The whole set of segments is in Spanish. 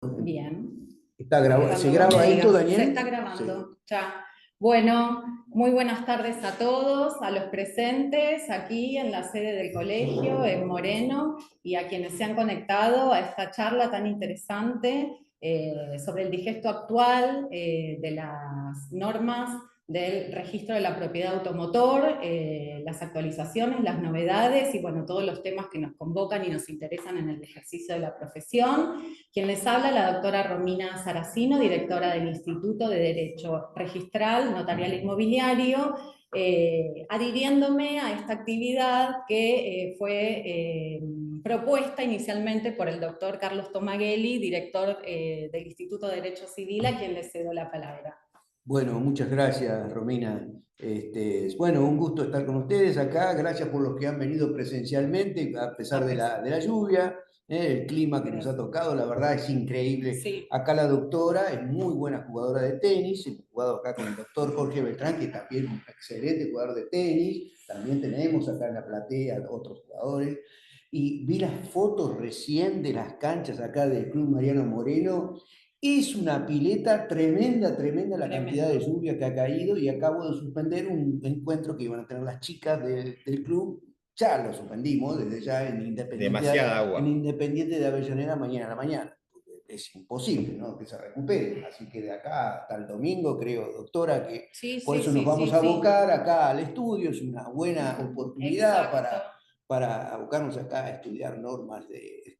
Bien. ¿Se Cuando vos me graba esto, digas, se Daniel? está Sí. grabando ya. Bueno, muy buenas tardes a todos, a los presentes aquí en la sede del colegio, en Moreno, y a quienes se han conectado a esta charla tan interesante sobre el digesto actual de las normas del registro de la propiedad automotor, las actualizaciones, las novedades y bueno, todos los temas que nos convocan y nos interesan en el ejercicio de la profesión. Quien les habla, la doctora Romina Saracino, directora del Instituto de Derecho Registral, Notarial e Inmobiliario, adhiriéndome a esta actividad que fue propuesta inicialmente por el doctor Carlos Tomaghelli, director del Instituto de Derecho Civil, a quien le cedo la palabra. Bueno, muchas gracias, Romina. Bueno, un gusto estar con ustedes acá. Gracias por los que han venido presencialmente, a pesar de la lluvia, el clima que nos ha tocado. La verdad es increíble. Sí. Acá la doctora es muy buena jugadora de tenis. Hemos jugado acá con el doctor Jorge Beltrán, que también es un excelente jugador de tenis. También tenemos acá en la platea otros jugadores. Y vi las fotos recién de las canchas acá del Club Mariano Moreno. Es una pileta tremenda, tremenda la cantidad de lluvia que ha caído y acabo de suspender un encuentro que iban a tener las chicas del club. Ya lo suspendimos desde ya Demasiada En agua. Independiente de Avellaneda mañana a la mañana. Es imposible, ¿no?, que se recupere. Así que de acá hasta el domingo, creo, doctora, que Sí, por sí, eso nos sí, vamos sí, a sí. abocar acá al estudio. Es una buena oportunidad Exacto. para abocarnos acá a estudiar normas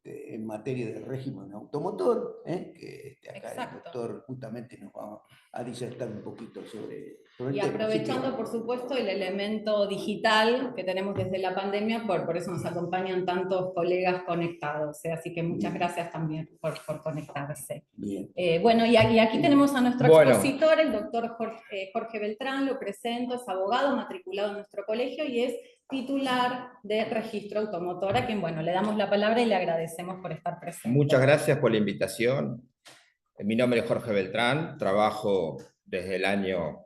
en materia de régimen automotor, que acá el Exacto. doctor justamente nos va a disertar un poquito sobre Y el tema. Así aprovechando, por supuesto, el elemento digital que tenemos desde la pandemia, por eso nos acompañan tantos colegas conectados. Así que muchas gracias también por conectarse. Bien. Bueno, y aquí tenemos a nuestro Bueno, expositor, el doctor Jorge Beltrán, lo presento, es abogado matriculado en nuestro colegio y es titular de registro automotor, a quien, bueno, le damos la palabra y le agradecemos por estar presente. muchas gracias por la invitación. Mi nombre es Jorge Beltrán, trabajo desde el año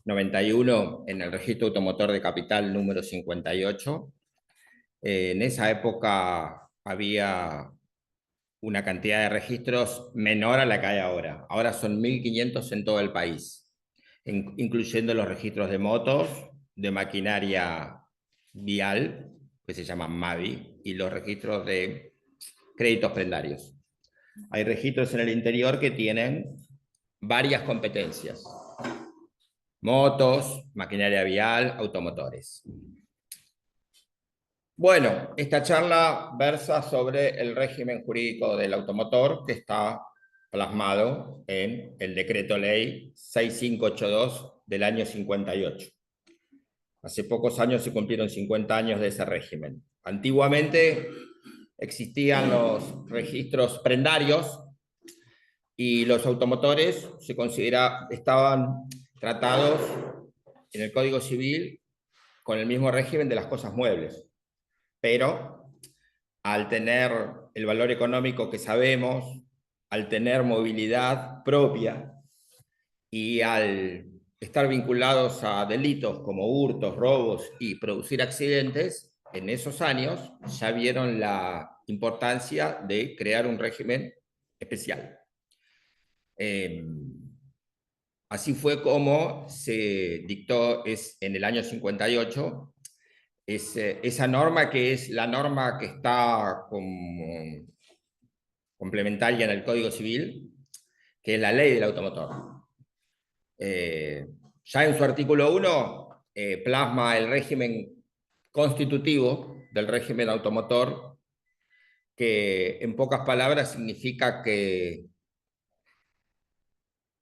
91 en el registro automotor de Capital número 58. En esa época había una cantidad de registros menor a la que hay ahora. Ahora son 1.500 en todo el país, incluyendo los registros de motos, de maquinaria vial, que se llaman MAVI, y los registros de créditos prendarios. Hay registros en el interior que tienen varias competencias: motos, maquinaria vial, automotores. Bueno, esta charla versa sobre el régimen jurídico del automotor que está plasmado en el Decreto Ley 6582 del año 58. Hace pocos años se cumplieron 50 años de ese régimen. Antiguamente existían los registros prendarios y los automotores estaban tratados en el Código Civil con el mismo régimen de las cosas muebles. Pero al tener el valor económico que sabemos, al tener movilidad propia y al estar vinculados a delitos como hurtos, robos y producir accidentes, en esos años ya vieron la importancia de crear un régimen especial. Así fue como se dictó en el año 58 esa norma, que es la norma que está como complementaria en el Código Civil, que es la ley del automotor. Ya en su artículo 1 plasma el régimen constitutivo del régimen automotor, que en pocas palabras significa que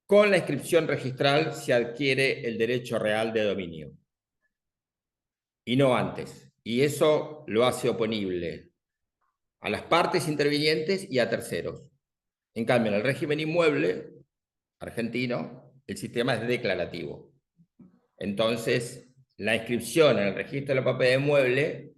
con la inscripción registral se adquiere el derecho real de dominio, y no antes. Y eso lo hace oponible a las partes intervinientes y a terceros. En cambio, en el régimen inmueble argentino, el sistema es declarativo. Entonces, la inscripción en el registro de la propiedad inmueble,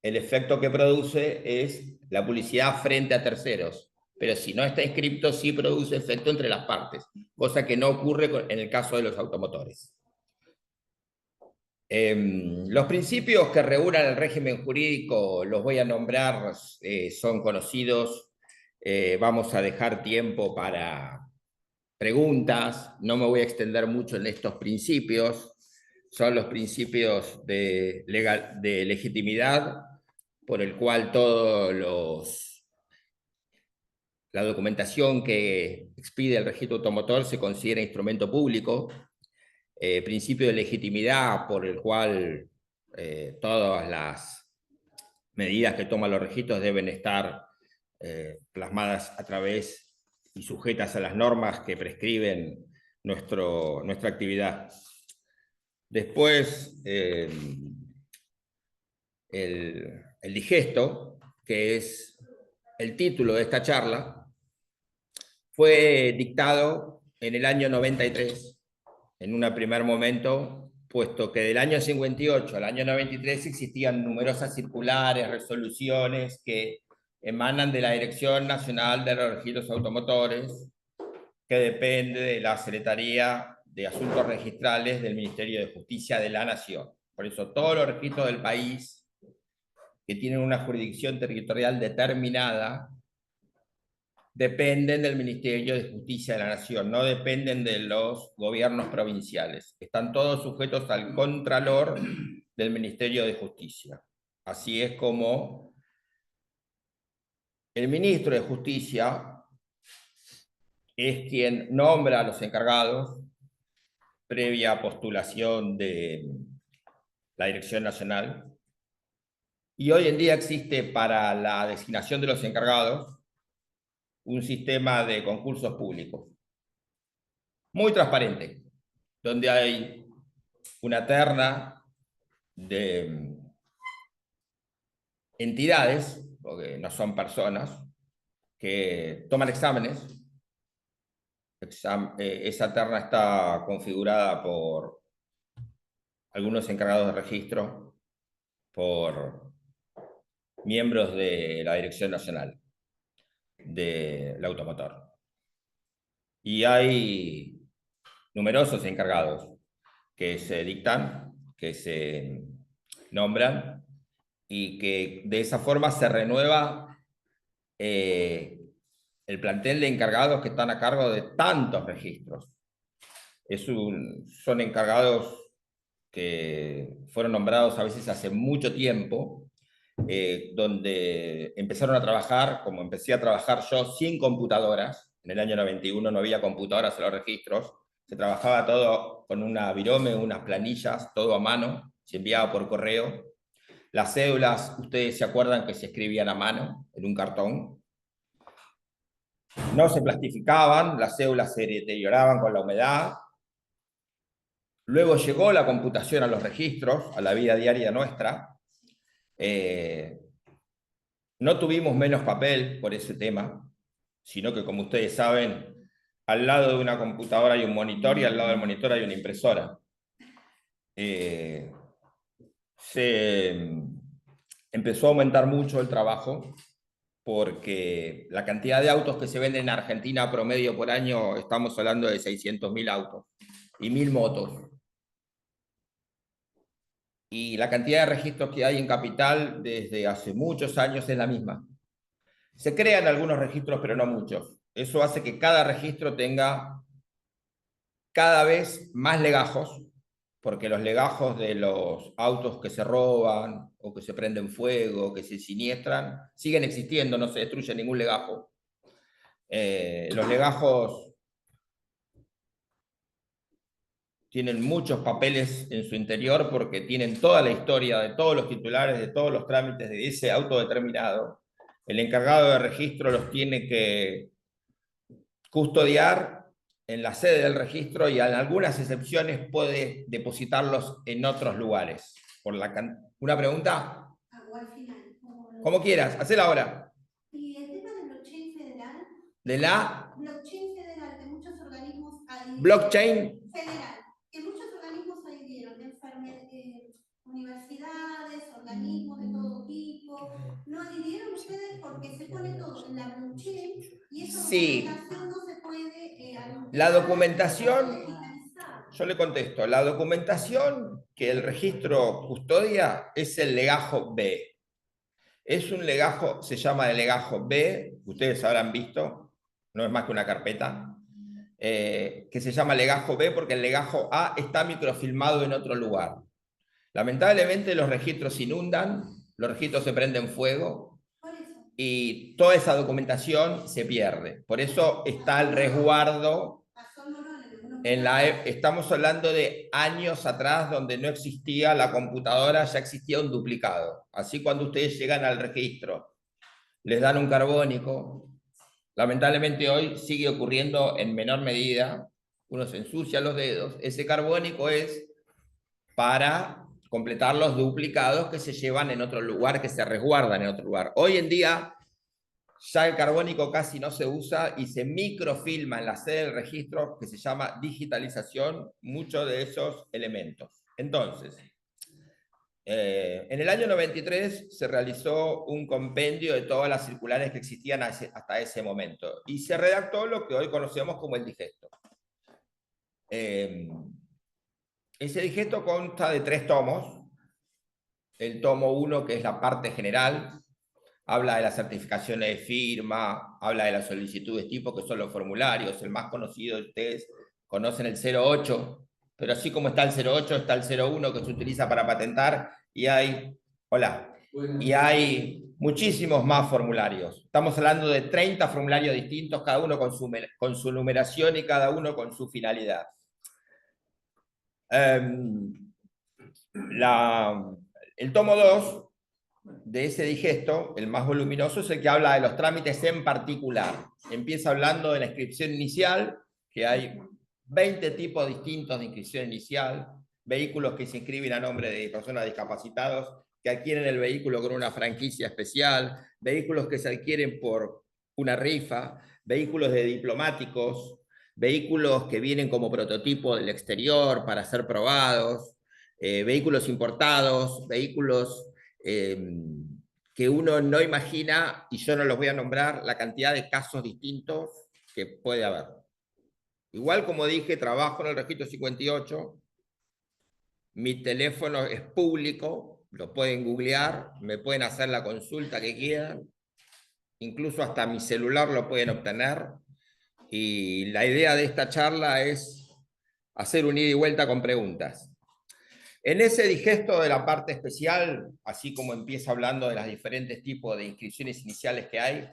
el efecto que produce es la publicidad frente a terceros. Pero si no está inscrito, sí produce efecto entre las partes, cosa que no ocurre en el caso de los automotores. Los principios que regulan el régimen jurídico, los voy a nombrar, son conocidos. Vamos a dejar tiempo para preguntas. No me voy a extender mucho en estos principios. Son los principios de legitimidad por el cual la documentación que expide el registro automotor se considera instrumento público. Principio de legitimidad por el cual todas las medidas que toman los registros deben estar plasmadas a través y sujetas a las normas que prescriben nuestra actividad. Después, el digesto, que es el título de esta charla, fue dictado en el año 93, en un primer momento, puesto que del año 58 al año 93 existían numerosas circulares, resoluciones que emanan de la Dirección Nacional de los Registros Automotores, que depende de la Secretaría de Asuntos Registrales del Ministerio de Justicia de la Nación. Por eso todos los registros del país que tienen una jurisdicción territorial determinada dependen del Ministerio de Justicia de la Nación, no dependen de los gobiernos provinciales. Están todos sujetos al contralor del Ministerio de Justicia. Así es como el ministro de Justicia es quien nombra a los encargados previa postulación de la Dirección Nacional. Y hoy en día existe para la designación de los encargados un sistema de concursos públicos muy transparente, donde hay una terna de entidades, porque no son personas, que toman exámenes. Esa terna está configurada por algunos encargados de registro, por miembros de la Dirección Nacional del Automotor. Y hay numerosos encargados que se dictan, que se nombran, y que de esa forma se renueva el plantel de encargados que están a cargo de tantos registros. Son encargados que fueron nombrados a veces hace mucho tiempo, donde empezaron a trabajar, como empecé a trabajar yo, sin computadoras. En el año 91 no había computadoras en los registros, se trabajaba todo con una virome, unas planillas, todo a mano, se enviaba por correo. Las cédulas, ustedes se acuerdan que se escribían a mano en un cartón. No se plastificaban, las cédulas se deterioraban con la humedad. Luego llegó la computación a los registros, a la vida diaria nuestra. No tuvimos menos papel por ese tema, sino que, como ustedes saben, al lado de una computadora hay un monitor y al lado del monitor hay una impresora. Se empezó a aumentar mucho el trabajo porque la cantidad de autos que se venden en Argentina promedio por año, estamos hablando de 600.000 autos y 1.000 motos. Y la cantidad de registros que hay en Capital desde hace muchos años es la misma. Se crean algunos registros, pero no muchos. Eso hace que cada registro tenga cada vez más legajos, porque los legajos de los autos que se roban, o que se prenden fuego, que se siniestran, siguen existiendo, no se destruye ningún legajo. Los legajos tienen muchos papeles en su interior porque tienen toda la historia de todos los titulares, de todos los trámites de ese auto determinado. El encargado de registro los tiene que custodiar en la sede del registro y en algunas excepciones puede depositarlos en otros lugares. ¿Una pregunta? O al final. Como quieras, hacela ahora. Y el tema del blockchain federal. ¿De la? Blockchain federal, que muchos organismos adhirieron. ¿Blockchain? Federal, que muchos organismos adhirieron, universidades, organismos de todo tipo. ¿No adhirieron ustedes porque se pone todo en la blockchain y esa documentación no se puede la documentación, yo le contesto, la documentación que el registro custodia es el legajo B. Es un legajo, se llama el legajo B, ustedes habrán visto, no es más que una carpeta, que se llama legajo B porque el legajo A está microfilmado en otro lugar. Lamentablemente los registros se inundan, los registros se prenden fuego y toda esa documentación se pierde. Por eso está el resguardo. Estamos hablando de años atrás donde no existía la computadora, ya existía un duplicado. Así cuando ustedes llegan al registro, les dan un carbónico. Lamentablemente hoy sigue ocurriendo en menor medida. Uno se ensucia los dedos. Ese carbónico es para completar los duplicados que se llevan en otro lugar, que se resguardan en otro lugar. Hoy en día ya el carbónico casi no se usa y se microfilma en la sede del registro, que se llama digitalización, muchos de esos elementos. Entonces, en el año 93 se realizó un compendio de todas las circulares que existían hasta ese momento y se redactó lo que hoy conocemos como el digesto. Ese digesto consta de 3 tomos. El tomo 1, que es la parte general, habla de las certificaciones de firma, habla de las solicitudes tipo, que son los formularios. El más conocido de ustedes conocen el 08, pero así como está el 08, está el 01 que se utiliza para patentar y hay, y hay muchísimos más formularios. Estamos hablando de 30 formularios distintos, cada uno con su numeración y cada uno con su finalidad. El tomo 2 de ese digesto, el más voluminoso, es el que habla de los trámites en particular. Empieza hablando de la inscripción inicial, que hay 20 tipos distintos de inscripción inicial, vehículos que se inscriben a nombre de personas discapacitadas, que adquieren el vehículo con una franquicia especial, vehículos que se adquieren por una rifa, vehículos de diplomáticos, vehículos que vienen como prototipo del exterior para ser probados, vehículos importados, vehículos que uno no imagina, y yo no los voy a nombrar, la cantidad de casos distintos que puede haber. Igual como dije, trabajo en el registro 58, mi teléfono es público, lo pueden googlear, me pueden hacer la consulta que quieran, incluso hasta mi celular lo pueden obtener, y la idea de esta charla es hacer un ida y vuelta con preguntas. En ese digesto de la parte especial, así como empieza hablando de los diferentes tipos de inscripciones iniciales que hay,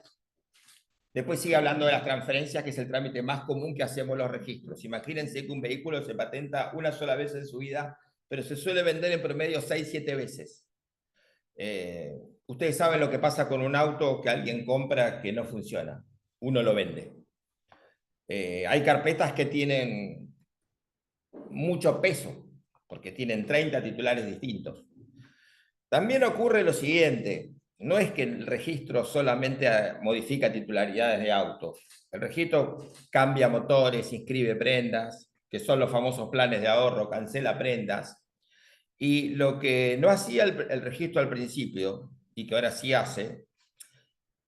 después sigue hablando de las transferencias, que es el trámite más común que hacemos los registros. Imagínense que un vehículo se patenta una sola vez en su vida, pero se suele vender en promedio 6-7 veces. Ustedes saben lo que pasa con un auto que alguien compra que no funciona. Uno lo vende. Hay carpetas que tienen mucho peso, porque tienen 30 titulares distintos. También ocurre lo siguiente, no es que el registro solamente modifica titularidades de autos, el registro cambia motores, inscribe prendas, que son los famosos planes de ahorro, cancela prendas, y lo que no hacía el registro al principio, y que ahora sí hace,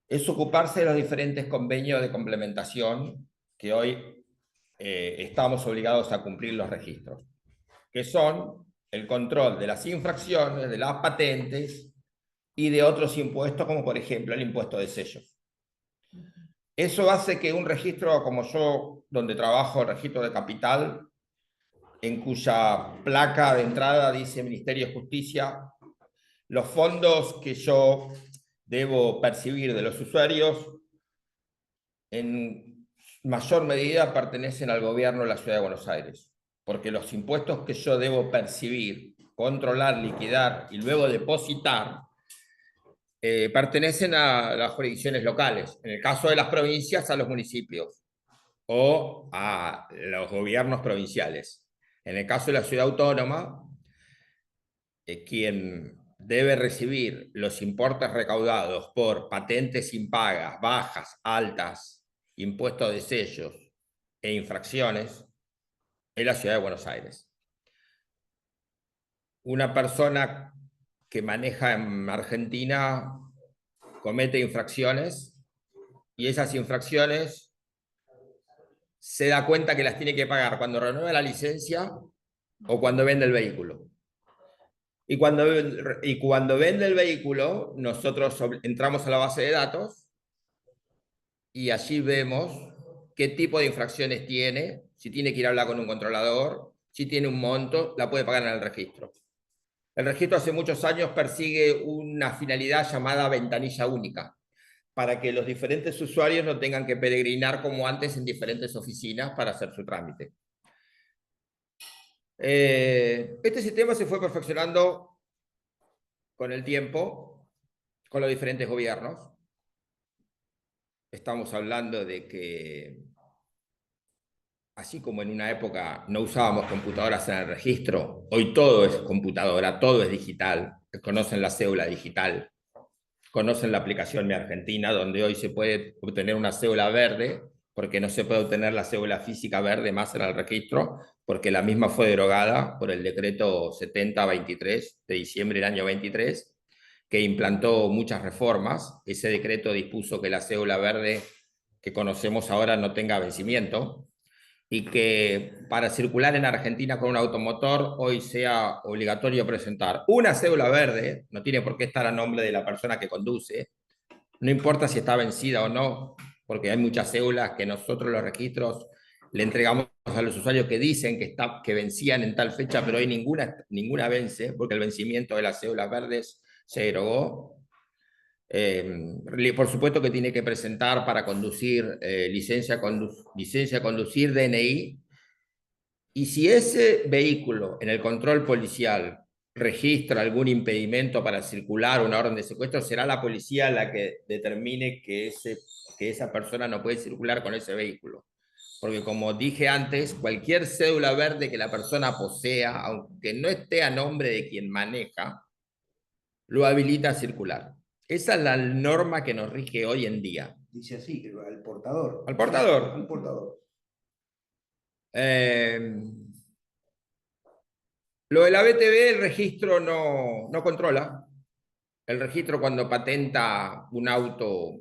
es ocuparse de los diferentes convenios de complementación que hoy estamos obligados a cumplir los registros, que son el control de las infracciones, de las patentes y de otros impuestos, como por ejemplo el impuesto de sellos. Eso hace que un registro como yo, donde trabajo, el registro de capital, en cuya placa de entrada dice Ministerio de Justicia, los fondos que yo debo percibir de los usuarios en mayor medida pertenecen al gobierno de la Ciudad de Buenos Aires, porque los impuestos que yo debo percibir, controlar, liquidar y luego depositar, pertenecen a las jurisdicciones locales, en el caso de las provincias a los municipios o a los gobiernos provinciales. En el caso de la ciudad autónoma, quien debe recibir los importes recaudados por patentes impagas, bajas, altas, impuestos de sellos e infracciones, es la Ciudad de Buenos Aires. Una persona que maneja en Argentina comete infracciones y esas infracciones se da cuenta que las tiene que pagar cuando renueva la licencia o cuando vende el vehículo. Y cuando vende el vehículo, nosotros entramos a la base de datos y allí vemos qué tipo de infracciones tiene, si tiene que ir a hablar con un controlador, si tiene un monto, la puede pagar en el registro. El registro hace muchos años persigue una finalidad llamada ventanilla única, para que los diferentes usuarios no tengan que peregrinar como antes en diferentes oficinas para hacer su trámite. Este sistema se fue perfeccionando con el tiempo, con los diferentes gobiernos. Estamos hablando de que, así como en una época no usábamos computadoras en el registro, hoy todo es computadora, todo es digital. Conocen la cédula digital, conocen la aplicación Mi Argentina, donde hoy se puede obtener una cédula verde, porque no se puede obtener la cédula física verde más en el registro, porque la misma fue derogada por el decreto 7023 de diciembre del año 23, que implantó muchas reformas. Ese decreto dispuso que la cédula verde que conocemos ahora no tenga vencimiento, y que para circular en Argentina con un automotor hoy sea obligatorio presentar una cédula verde, no tiene por qué estar a nombre de la persona que conduce, no importa si está vencida o no, porque hay muchas cédulas que nosotros los registros le entregamos a los usuarios que dicen que vencían en tal fecha, pero hoy ninguna vence, porque el vencimiento de las cédulas verdes se derogó. Por supuesto que tiene que presentar para conducir licencia a conducir, DNI, y si ese vehículo en el control policial registra algún impedimento para circular, una orden de secuestro, será la policía la que determine que esa persona no puede circular con ese vehículo. Porque como dije antes, cualquier cédula verde que la persona posea, aunque no esté a nombre de quien maneja, lo habilita a circular. Esa es la norma que nos rige hoy en día. Dice así, que al portador. Al portador. Al portador. Lo de la BTV, el registro no controla. El registro, cuando patenta un auto,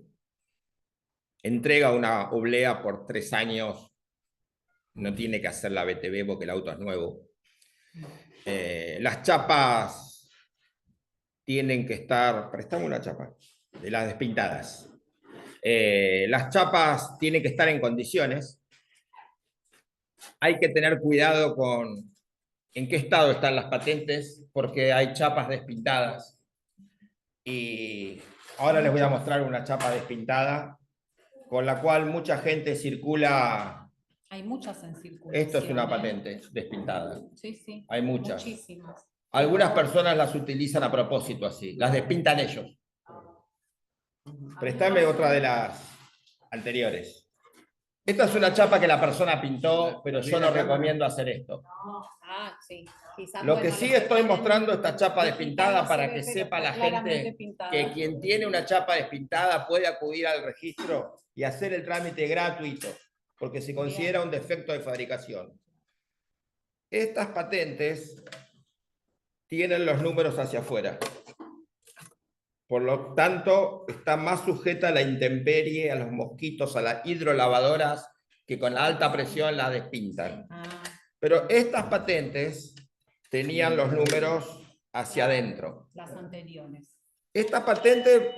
entrega una oblea por 3 años, no tiene que hacer la BTV porque el auto es nuevo. Las chapas tienen que estar, préstame una chapa, de las despintadas. Las chapas tienen que estar en condiciones. Hay que tener cuidado con en qué estado están las patentes, porque hay chapas despintadas. Y ahora les voy a mostrar una chapa despintada, con la cual mucha gente circula. Hay muchas en circulación. Esto es una patente despintada. Sí, sí. Hay muchas. Muchísimas. Algunas personas las utilizan a propósito así, las despintan ellos. Préstame otra de las anteriores. Esta es una chapa que la persona pintó, pero yo no recomiendo hacer esto. Sí. Quizás, Lo que sí estoy mostrando esta chapa despintada no para ve, que pero sepa la está gente pintada. que quien tiene una chapa despintada puede acudir al registro y hacer el trámite gratuito, porque se considera un defecto de fabricación. Estas patentes tienen los números hacia afuera. Por lo tanto, está más sujeta a la intemperie, a los mosquitos, a las hidrolavadoras, que con alta presión la despintan. Pero estas patentes tenían los números hacia adentro. Las anteriores. Esta patente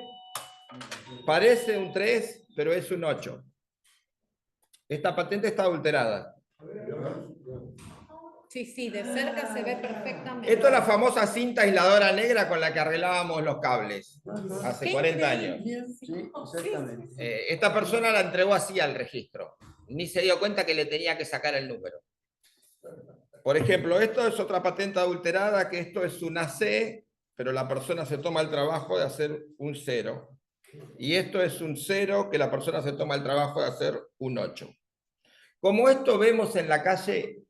parece un 3, pero es un 8. Esta patente está adulterada. Sí, de cerca se ve perfectamente. Esto es la famosa cinta aisladora negra con la que arreglábamos los cables hace 40 años. Sí, exactamente. Esta persona la entregó así al registro. Ni se dio cuenta que le tenía que sacar el número. Por ejemplo, esto es otra patente adulterada, que esto es una C, pero la persona se toma el trabajo de hacer un 0. Y esto es un 0 que la persona se toma el trabajo de hacer un 8. Como esto vemos en la calle,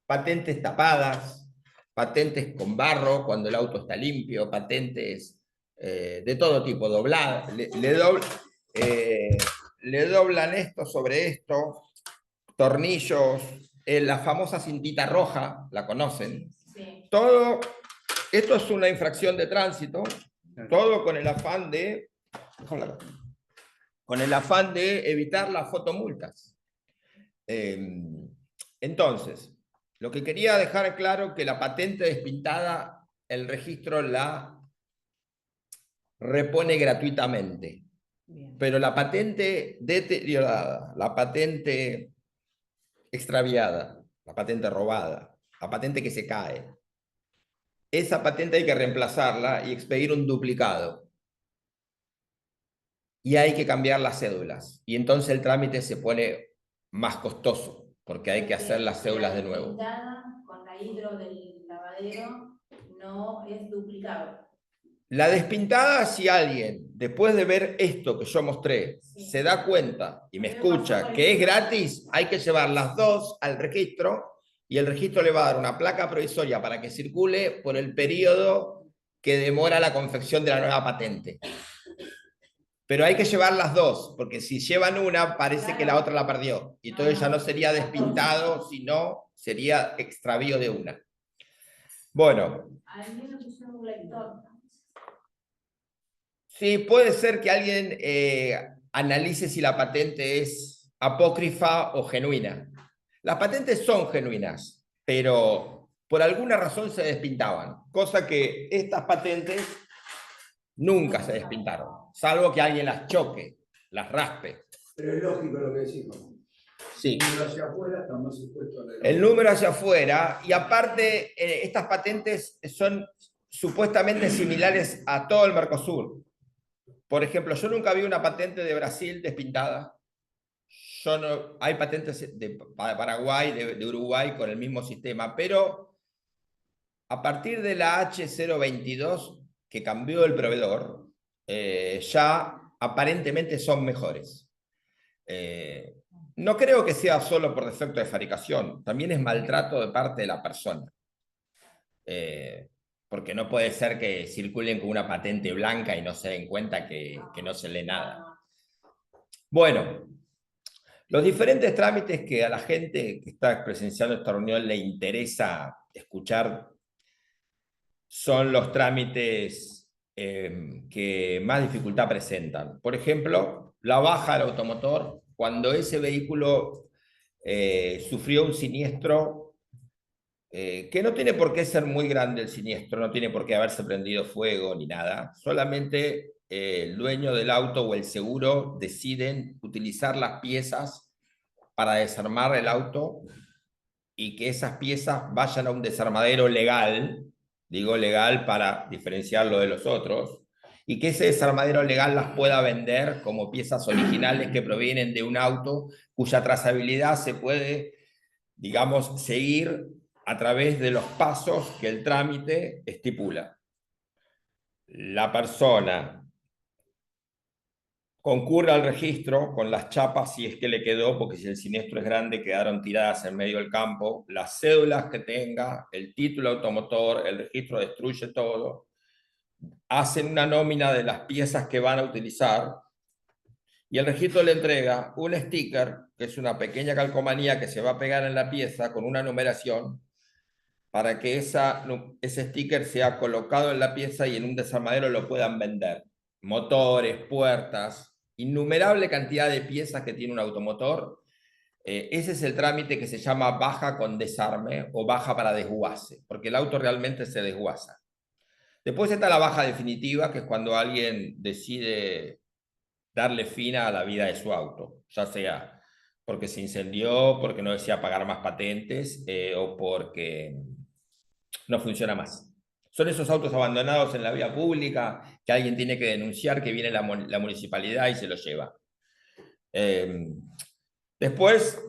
patentes tapadas, patentes con barro cuando el auto está limpio, patentes de todo tipo, dobladas. Le doblan esto sobre esto, tornillos, la famosa cintita roja, la conocen. Sí. Todo esto es una infracción de tránsito, todo con el afán de evitar las fotomultas. Entonces, lo que quería dejar claro, que la patente despintada el registro la repone gratuitamente. Bien. Pero la patente deteriorada, la patente extraviada, la patente robada, la patente que se cae, esa patente hay que reemplazarla y expedir un duplicado. Y hay que cambiar las cédulas. Y entonces el trámite se pone más costoso, porque hay que hacer las cédulas de nuevo. Con la hidro del lavadero no es duplicado. La despintada, si alguien, después de ver esto que yo mostré, se da cuenta y me escucha que es gratis, hay que llevar las dos al registro y el registro le va a dar una placa provisoria para que circule por el periodo que demora la confección de la nueva patente. Pero hay que llevar las dos, porque si llevan una, parece que la otra la perdió. Y entonces ya no sería despintado, sino sería extravío de una. Bueno. Sí, puede ser que alguien analice si la patente es apócrifa o genuina. Las patentes son genuinas, pero por alguna razón se despintaban, cosa que estas patentes nunca se despintaron, salvo que alguien las choque, las raspe. Pero es lógico lo que decimos. Sí. El número hacia afuera está más supuesto a la... El número hacia afuera, y aparte estas patentes son supuestamente similares a todo el Mercosur. Por ejemplo, yo nunca vi una patente de Brasil despintada. Hay patentes de Paraguay, de Uruguay con el mismo sistema, pero a partir de la H022, que cambió el proveedor, ya aparentemente son mejores. No creo que sea solo por defecto de fabricación, también es maltrato de parte de la persona. Porque no puede ser que circulen con una patente blanca y no se den cuenta que no se lee nada. Bueno, los diferentes trámites que a la gente que está presenciando esta reunión le interesa escuchar son los trámites que más dificultad presentan. Por ejemplo, la baja del automotor, cuando ese vehículo sufrió un siniestro que no tiene por qué ser muy grande el siniestro, no tiene por qué haberse prendido fuego ni nada, solamente el dueño del auto o el seguro deciden utilizar las piezas para desarmar el auto y que esas piezas vayan a un desarmadero legal, digo legal para diferenciarlo de los otros, y que ese desarmadero legal las pueda vender como piezas originales que provienen de un auto cuya trazabilidad se puede, digamos, seguir a través de los pasos que el trámite estipula. La persona concurre al registro con las chapas si es que le quedó, porque si el siniestro es grande quedaron tiradas en medio del campo, las cédulas que tenga, el título automotor, el registro destruye todo, hacen una nómina de las piezas que van a utilizar y el registro le entrega un sticker, que es una pequeña calcomanía que se va a pegar en la pieza con una numeración, para que ese sticker sea colocado en la pieza y en un desarmadero lo puedan vender. Motores, puertas, innumerable cantidad de piezas que tiene un automotor. Ese es el trámite que se llama baja con desarme o baja para desguace, porque el auto realmente se desguaza. Después está la baja definitiva, que es cuando alguien decide darle fin a la vida de su auto, ya sea porque se incendió, porque no desea pagar más patentes o porque no funciona más. Son esos autos abandonados en la vía pública que alguien tiene que denunciar, que viene la municipalidad y se los lleva. Después,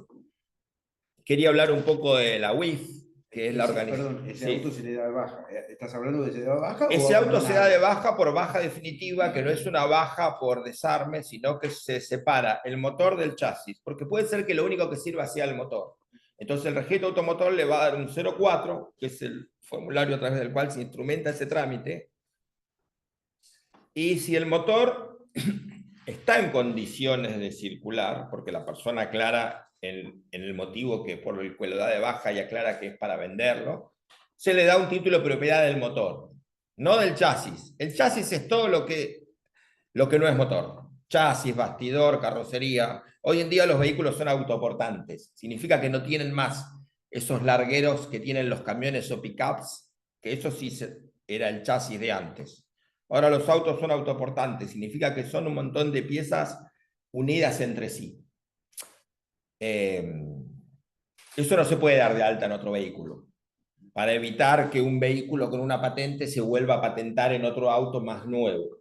quería hablar un poco de la UIF, que es la organización. Perdón, ese auto se le da de baja. ¿Estás hablando de se le da de baja? Ese auto se da de baja por baja definitiva, que no es una baja por desarme, sino que se separa el motor del chasis, porque puede ser que lo único que sirva sea el motor. Entonces el registro automotor le va a dar un 04, que es el formulario a través del cual se instrumenta ese trámite, y si el motor está en condiciones de circular, porque la persona aclara en el motivo por el que lo da de baja y aclara que es para venderlo, se le da un título de propiedad del motor, no del chasis. El chasis es todo lo que no es motor. Chasis, bastidor, carrocería. Hoy en día los vehículos son autoportantes. Significa que no tienen más esos largueros que tienen los camiones o pickups, que eso sí era el chasis de antes. Ahora los autos son autoportantes, significa que son un montón de piezas unidas entre sí. Eso no se puede dar de alta en otro vehículo, para evitar que un vehículo con una patente se vuelva a patentar en otro auto más nuevo.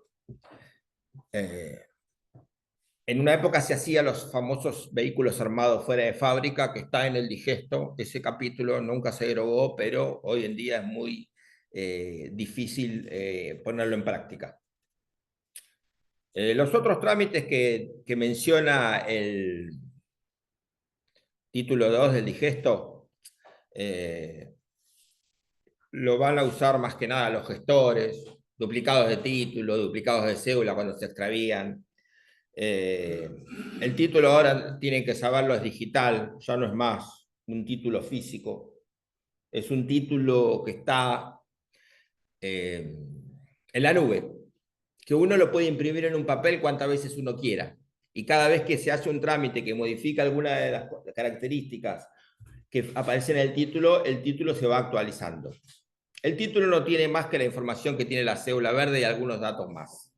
En una época se hacían los famosos vehículos armados fuera de fábrica, que está en el digesto. Ese capítulo nunca se derogó, pero hoy en día es muy difícil ponerlo en práctica. Los otros trámites que menciona el título 2 del digesto, lo van a usar más que nada los gestores, duplicados de título, duplicados de cédula cuando se extravían. El título ahora tienen que saberlo, es digital, ya no es más un título físico, es un título que está en la nube, que uno lo puede imprimir en un papel cuantas veces uno quiera, y cada vez que se hace un trámite que modifica alguna de las características que aparecen en el título se va actualizando. El título no tiene más que la información que tiene la cédula verde y algunos datos más.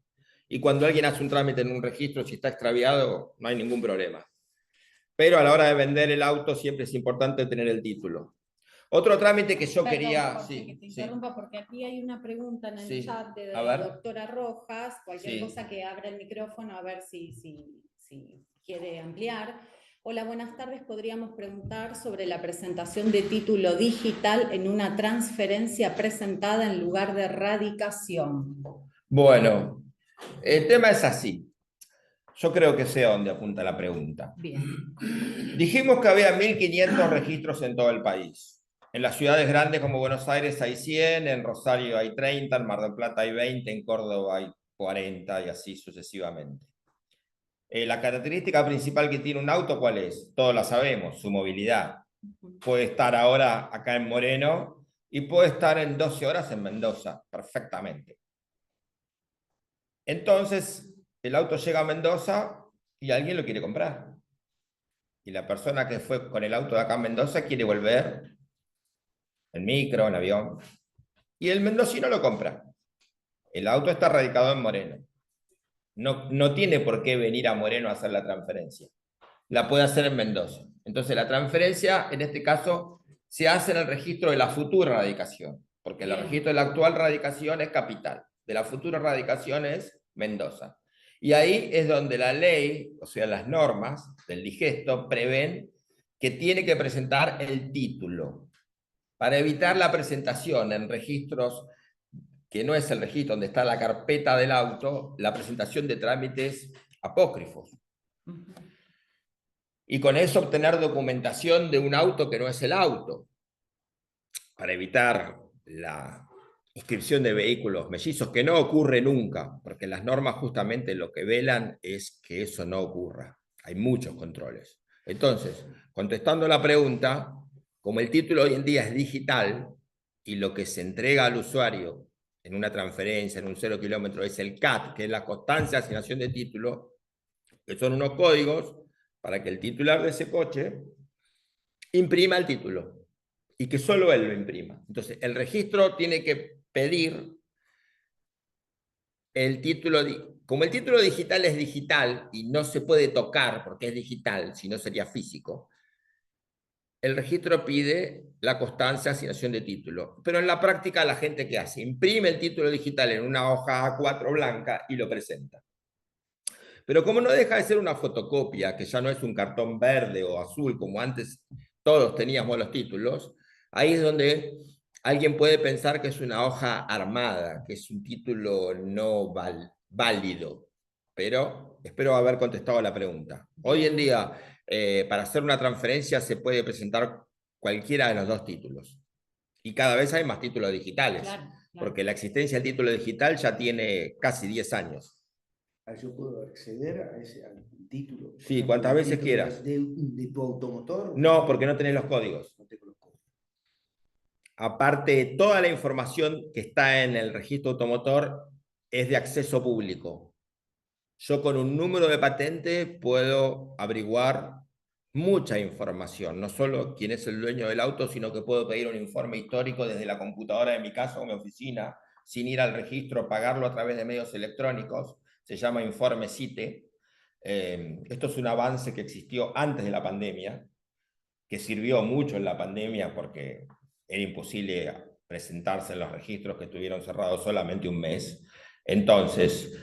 Y cuando alguien hace un trámite en un registro, si está extraviado, no hay ningún problema. Pero a la hora de vender el auto siempre es importante tener el título. Otro trámite que yo quería... Jorge, que te interrumpa, porque aquí hay una pregunta en el chat de a la ver. doctora Rojas, cualquier cosa que abra el micrófono, a ver si quiere ampliar. Hola, buenas tardes. Podríamos preguntar sobre la presentación de título digital en una transferencia presentada en lugar de radicación. Bueno, el tema es así. Yo creo que sé a dónde apunta la pregunta. Bien. Dijimos que había 1.500 registros en todo el país. En las ciudades grandes como Buenos Aires hay 100, en Rosario hay 30, en Mar del Plata hay 20, en Córdoba hay 40 y así sucesivamente. La característica principal que tiene un auto, ¿cuál es? Todos la sabemos, su movilidad. Puede estar ahora acá en Moreno y puede estar en 12 horas en Mendoza, perfectamente. Entonces, el auto llega a Mendoza y alguien lo quiere comprar. Y la persona que fue con el auto de acá a Mendoza quiere volver en micro, en avión. Y el mendocino lo compra. El auto está radicado en Moreno. No tiene por qué venir a Moreno a hacer la transferencia. La puede hacer en Mendoza. Entonces la transferencia, en este caso, se hace en el registro de la futura radicación, porque el registro de la actual radicación es Capital, de la futura radicación es Mendoza. Y ahí es donde la ley, o sea, las normas del digesto, prevén que tiene que presentar el título, para evitar la presentación en registros que no es el registro donde está la carpeta del auto, la presentación de trámites apócrifos. Y con eso obtener documentación de un auto que no es el auto, para evitar la inscripción de vehículos mellizos, que no ocurre nunca, porque las normas justamente lo que velan es que eso no ocurra. Hay muchos controles. Entonces, contestando la pregunta, como el título hoy en día es digital y lo que se entrega al usuario en una transferencia, en un 0 kilómetro, es el CAT, que es la constancia de asignación de título, que son unos códigos para que el titular de ese coche imprima el título y que solo él lo imprima. Entonces, el registro tiene que pedir el título, como el título digital es digital y no se puede tocar porque es digital, si no sería físico, el registro pide la constancia de asignación de título. Pero en la práctica la gente ¿qué hace? Imprime el título digital en una hoja A4 blanca y lo presenta. Pero como no deja de ser una fotocopia, que ya no es un cartón verde o azul como antes todos teníamos los títulos, ahí es donde alguien puede pensar que es una hoja armada, que es un título no válido. Pero espero haber contestado la pregunta. Hoy en día, para hacer una transferencia se puede presentar cualquiera de los dos títulos. Y cada vez hay más títulos digitales, claro. Porque la existencia del título digital ya tiene casi 10 años. ¿Yo puedo acceder a ese título? Sí, cuantas veces quieras. ¿De tu automotor? No, porque no tenés los códigos. No tengo los códigos. Aparte, toda la información que está en el registro automotor es de acceso público. Yo con un número de patente puedo averiguar mucha información, no solo quién es el dueño del auto, sino que puedo pedir un informe histórico desde la computadora de mi casa o mi oficina sin ir al registro, pagarlo a través de medios electrónicos, se llama informe CITE. Esto es un avance que existió antes de la pandemia, que sirvió mucho en la pandemia porque era imposible presentarse en los registros que estuvieron cerrados solamente un mes. Entonces,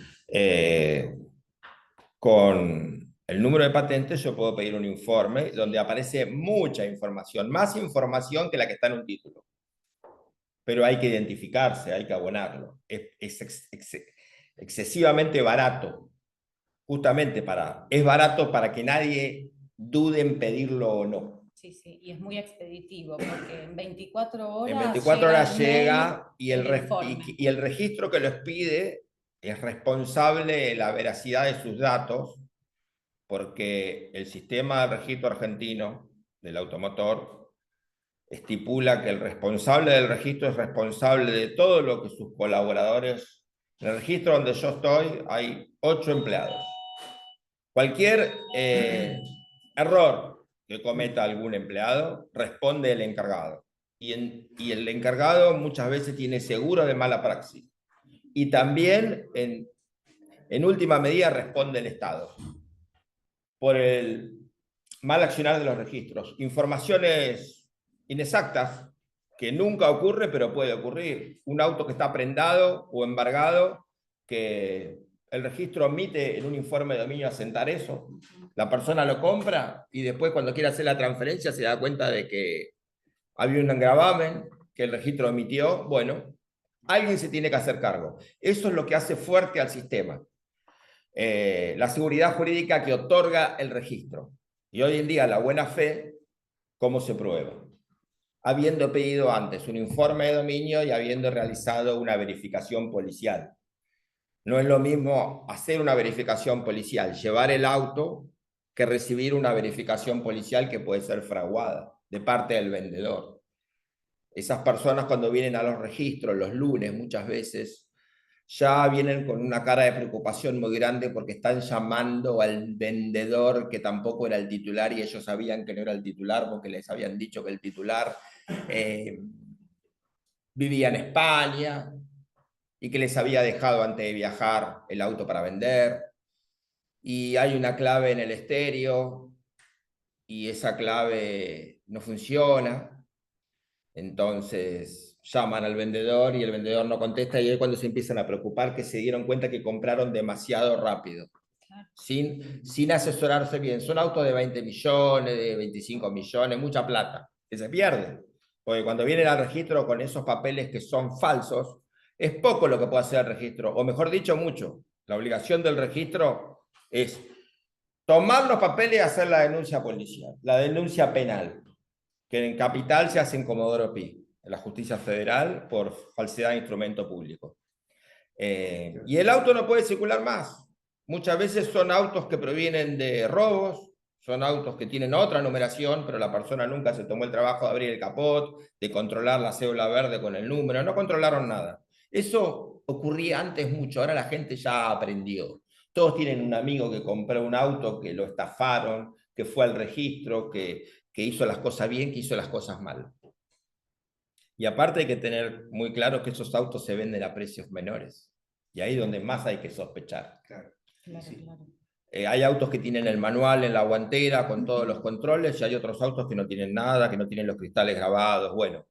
con el número de patentes yo puedo pedir un informe donde aparece mucha información, más información que la que está en un título. Pero hay que identificarse, hay que abonarlo. Es excesivamente barato, justamente es barato para que nadie dude en pedirlo o no. Sí, sí, y es muy expeditivo, porque en 24 horas en 24 horas llega y el registro que los pide es responsable de la veracidad de sus datos, porque el sistema de registro argentino del automotor estipula que el responsable del registro es responsable de todo lo que sus colaboradores... En el registro donde yo estoy hay 8 empleados. Cualquier error que cometa algún empleado, responde el encargado. Y el encargado muchas veces tiene seguro de mala praxis. Y también, en última medida, responde el Estado por el mal accionar de los registros. Informaciones inexactas, que nunca ocurre, pero puede ocurrir. Un auto que está prendado o embargado, que el registro omite en un informe de dominio asentar eso. La persona lo compra y después cuando quiere hacer la transferencia se da cuenta de que había un gravamen que el registro omitió. Bueno, alguien se tiene que hacer cargo. Eso es lo que hace fuerte al sistema. La seguridad jurídica que otorga el registro. Y hoy en día la buena fe, ¿cómo se prueba? Habiendo pedido antes un informe de dominio y habiendo realizado una verificación policial. No es lo mismo hacer una verificación policial, llevar el auto, que recibir una verificación policial que puede ser fraguada de parte del vendedor. Esas personas cuando vienen a los registros los lunes muchas veces ya vienen con una cara de preocupación muy grande porque están llamando al vendedor que tampoco era el titular y ellos sabían que no era el titular porque les habían dicho que el titular vivía en España y que les había dejado antes de viajar el auto para vender, y hay una clave en el estéreo y esa clave no funciona, entonces llaman al vendedor y el vendedor no contesta, y ahí es cuando se empiezan a preocupar que se dieron cuenta que compraron demasiado rápido, sin asesorarse bien. Son autos de 20 millones, de 25 millones, mucha plata, que se pierde, porque cuando vienen al registro con esos papeles que son falsos, es poco lo que puede hacer el registro, o mejor dicho, mucho. La obligación del registro es tomar los papeles y hacer la denuncia policial, la denuncia penal, que en Capital se hace en Comodoro Pi, en la Justicia Federal, por falsedad de instrumento público. Y el auto no puede circular más. Muchas veces son autos que provienen de robos, son autos que tienen otra numeración, pero la persona nunca se tomó el trabajo de abrir el capot, de controlar la cédula verde con el número, no controlaron nada. Eso ocurría antes mucho, ahora la gente ya aprendió. Todos tienen un amigo que compró un auto, que lo estafaron, que fue al registro, que hizo las cosas bien, que hizo las cosas mal. Y aparte hay que tener muy claro que esos autos se venden a precios menores. Y ahí es donde más hay que sospechar. Claro. Claro, Sí. claro. Hay autos que tienen el manual en la guantera con todos los controles, y hay otros autos que no tienen nada, que no tienen los cristales grabados. Bueno,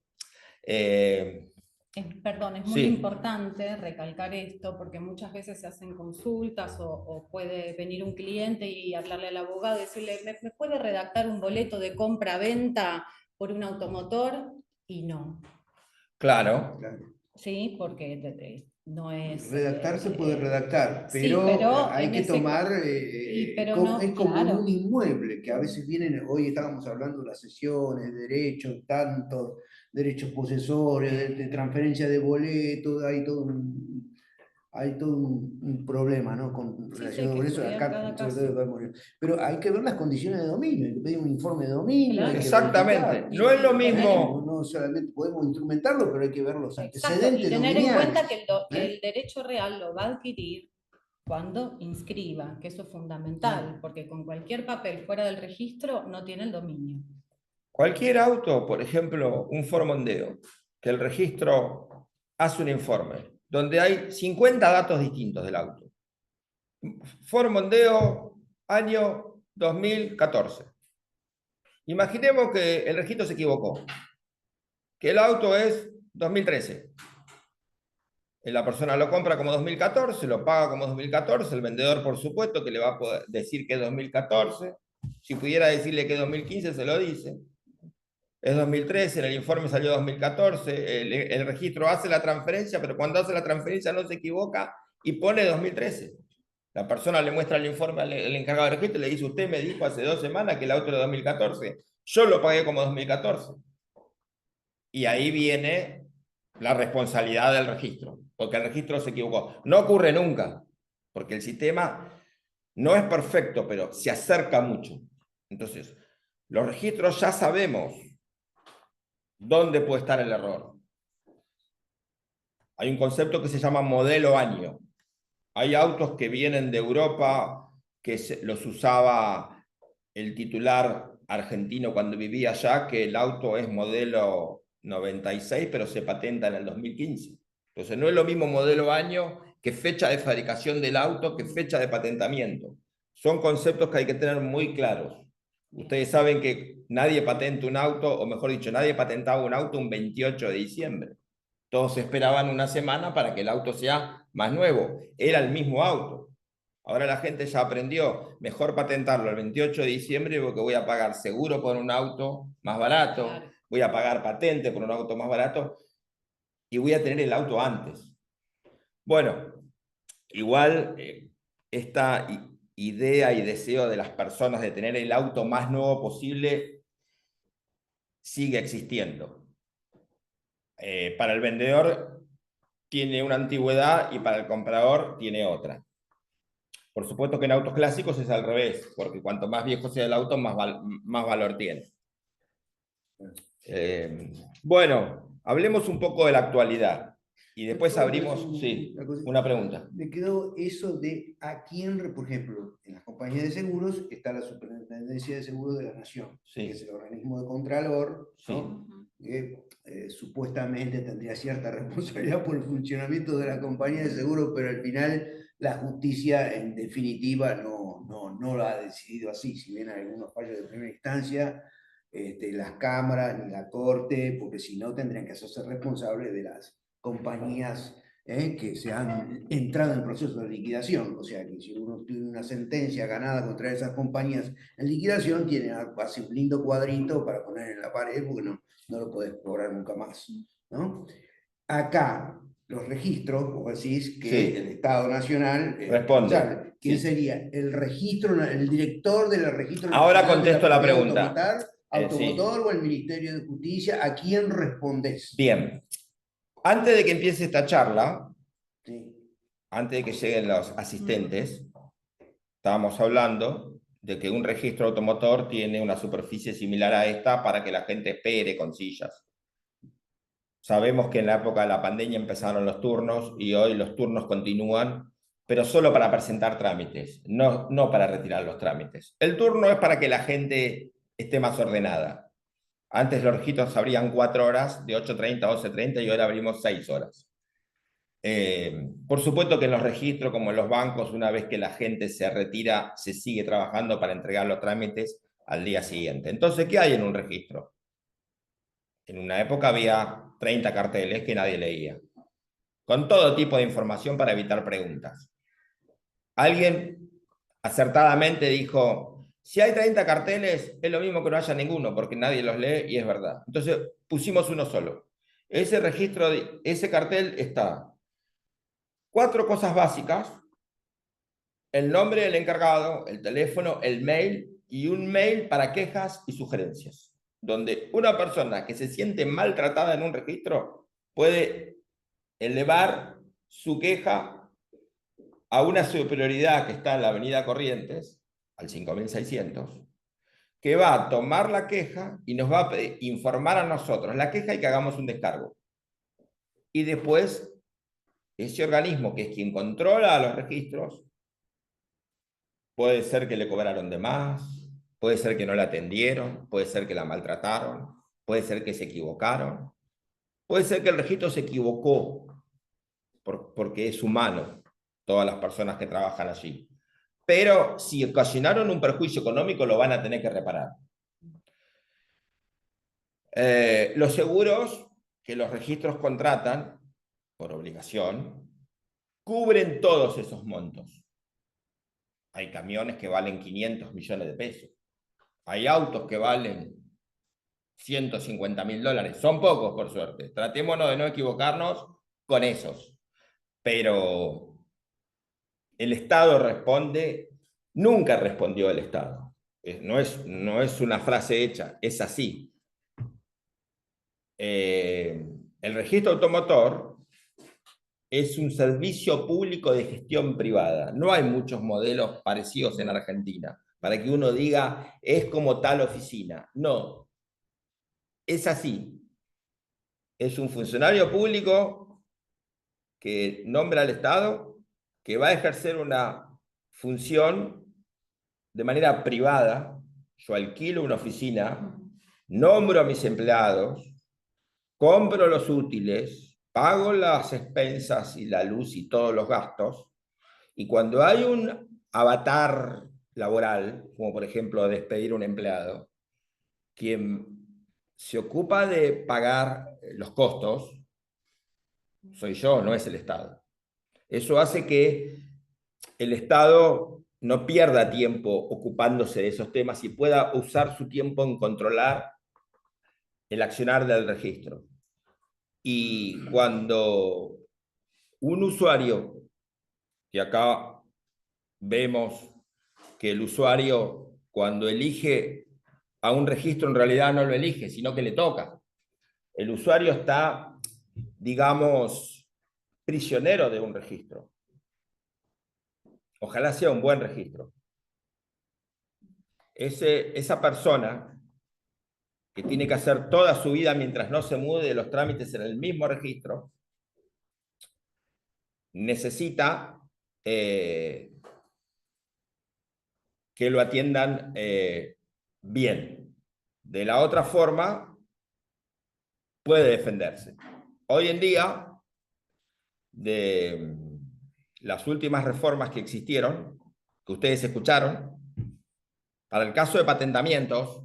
Perdón, es muy sí. importante recalcar esto porque muchas veces se hacen consultas o puede venir un cliente y hablarle al abogado y decirle, ¿me puede redactar un boleto de compra-venta por un automotor? Y no. Claro. Claro. Sí, porque no es... Redactar se puede redactar, sí, pero hay que ese tomar, pero como, no, es como claro. un inmueble, que a veces vienen, hoy estábamos hablando de las sesiones, derechos, tantos derechos posesores, de transferencia de boletos, hay todo un problema, ¿no? Con Sí, relacionado sí, con que eso, estudiar acá cada sobre caso. todo morir. Pero hay que ver las condiciones de dominio, hay que pedir un informe de dominio. Claro. Hay que Exactamente. verificar. No es lo No, mismo. no solamente podemos instrumentarlo, pero hay que ver los Exacto, antecedentes y tener en dominiales. cuenta que el derecho real lo va a adquirir cuando inscriba, que eso es fundamental, porque con cualquier papel fuera del registro no tiene el dominio. Cualquier auto, por ejemplo, un Ford Mondeo, que el registro hace un informe donde hay 50 datos distintos del auto. Ford Mondeo, año 2014. Imaginemos que el registro se equivocó, que el auto es 2013. La persona lo compra como 2014, lo paga como 2014, el vendedor por supuesto que le va a poder decir que es 2014, si pudiera decirle que es 2015 se lo dice, es 2013, en el informe salió 2014, el registro hace la transferencia, pero cuando hace la transferencia no se equivoca y pone 2013. La persona le muestra el informe al encargado de registro y le dice, usted me dijo hace 2 semanas que el auto era 2014, yo lo pagué como 2014. Y ahí viene la responsabilidad del registro, porque el registro se equivocó. No ocurre nunca, porque el sistema no es perfecto, pero se acerca mucho. Entonces, los registros ya sabemos dónde puede estar el error. Hay un concepto que se llama modelo año. Hay autos que vienen de Europa, que los usaba el titular argentino cuando vivía allá, que el auto es modelo 96, pero se patenta en el 2015. Entonces no es lo mismo modelo año que fecha de fabricación del auto, que fecha de patentamiento. Son conceptos que hay que tener muy claros. Ustedes saben que nadie patenta un auto, o mejor dicho, nadie patentaba un auto un 28 de diciembre. Todos esperaban una semana para que el auto sea más nuevo. Era el mismo auto. Ahora la gente ya aprendió, mejor patentarlo el 28 de diciembre porque voy a pagar seguro por un auto más barato, claro. Voy a pagar patente por un auto más barato y voy a tener el auto antes. Bueno, igual esta idea y deseo de las personas de tener el auto más nuevo posible sigue existiendo. Para el vendedor tiene una antigüedad y para el comprador tiene otra. Por supuesto que en autos clásicos es al revés, porque cuanto más viejo sea el auto, más valor tiene. Bueno, hablemos un poco de la actualidad. Y después abrimos, sí, una pregunta. Me quedó eso de a quién, por ejemplo, en las compañías de seguros está la Superintendencia de Seguros de la Nación, sí, que es el organismo de contralor, sí, ¿no? Que supuestamente tendría cierta responsabilidad por el funcionamiento de la compañía de seguros, pero al final la justicia en definitiva no lo ha decidido así, si bien hay algunos fallos de primera instancia, las cámaras ni la corte, porque si no tendrían que hacerse responsables de las compañías que se han entrado en proceso de liquidación, o sea que si uno tiene una sentencia ganada contra esas compañías en liquidación, hace un lindo cuadrito para poner en la pared porque no lo podés cobrar nunca más, ¿no? Acá, los registros, vos decís que sí, el Estado Nacional responde. ¿Quién sí, sería? El registro, el director del registro Ahora nacional contesto de la pregunta. Automotor Sí. o el Ministerio de Justicia, ¿a quién respondés? Bien. Antes de que empiece esta charla, sí, antes de que lleguen los asistentes, estábamos hablando de que un registro automotor tiene una superficie similar a esta para que la gente espere con sillas. Sabemos que en la época de la pandemia empezaron los turnos y hoy los turnos continúan, pero solo para presentar trámites, no para retirar los trámites. El turno es para que la gente esté más ordenada. Antes los registros abrían 4 horas, de 8:30 a 12:30, y ahora abrimos 6 horas. Por supuesto que en los registros, como en los bancos, una vez que la gente se retira, se sigue trabajando para entregar los trámites al día siguiente. Entonces, ¿qué hay en un registro? En una época había 30 carteles que nadie leía, con todo tipo de información para evitar preguntas. Alguien acertadamente dijo, si hay 30 carteles, es lo mismo que no haya ninguno, porque nadie los lee y es verdad. Entonces pusimos uno solo. Ese registro, ese cartel está 4 cosas básicas: el nombre del encargado, el teléfono, el mail y un mail para quejas y sugerencias, donde una persona que se siente maltratada en un registro puede elevar su queja a una superioridad que está en la avenida Corrientes, al 5600, que va a tomar la queja y nos va a informar a nosotros la queja y que hagamos un descargo. Y después, ese organismo, que es quien controla los registros, puede ser que le cobraron de más, puede ser que no la atendieron, puede ser que la maltrataron, puede ser que se equivocaron, puede ser que el registro se equivocó. porque es humano todas las personas que trabajan allí. Pero si ocasionaron un perjuicio económico, lo van a tener que reparar. Los seguros que los registros contratan, por obligación, cubren todos esos montos. Hay camiones que valen 500 millones de pesos. Hay autos que valen 150.000 dólares. Son pocos, por suerte. Tratémonos de no equivocarnos con esos. Pero el Estado responde, nunca respondió el Estado. No es una frase hecha, es así. El registro automotor es un servicio público de gestión privada. No hay muchos modelos parecidos en Argentina para que uno diga, es como tal oficina. No, es así. Es un funcionario público que nombra al Estado, que va a ejercer una función de manera privada. Yo alquilo una oficina, nombro a mis empleados, compro los útiles, pago las expensas y la luz y todos los gastos, y cuando hay un avatar laboral, como por ejemplo despedir a un empleado, quien se ocupa de pagar los costos, soy yo, no es el Estado. Eso hace que el Estado no pierda tiempo ocupándose de esos temas y pueda usar su tiempo en controlar el accionar del registro. Y cuando un usuario, y acá vemos que el usuario cuando elige a un registro en realidad no lo elige, sino que le toca. El usuario está, digamos, prisionero de un registro. Ojalá sea un buen registro. Esa persona que tiene que hacer toda su vida mientras no se mude de los trámites en el mismo registro, necesita que lo atiendan bien. De la otra forma, puede defenderse. Hoy en día, de las últimas reformas que existieron, que ustedes escucharon, para el caso de patentamientos,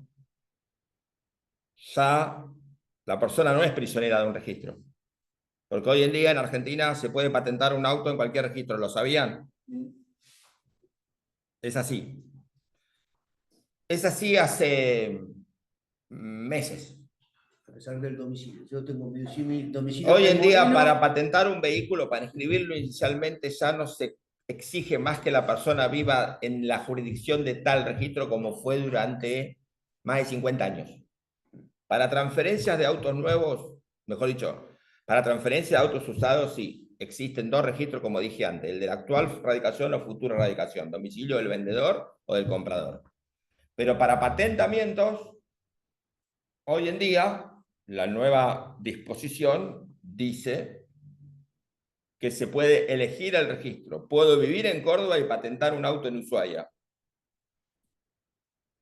ya la persona no es prisionera de un registro. Porque hoy en día en Argentina se puede patentar un auto en cualquier registro, ¿lo sabían? Es así. Es así hace meses. A pesar del domicilio. Yo tengo mi domicilio. Hoy en día, para patentar un vehículo, para inscribirlo inicialmente, ya no se exige más que la persona viva en la jurisdicción de tal registro como fue durante más de 50 años. Para transferencias de autos nuevos, mejor dicho, para transferencias de autos usados, sí, existen dos registros, como dije antes, el de la actual radicación o futura radicación, domicilio del vendedor o del comprador. Pero para patentamientos, hoy en día, la nueva disposición dice que se puede elegir el registro. Puedo vivir en Córdoba y patentar un auto en Ushuaia.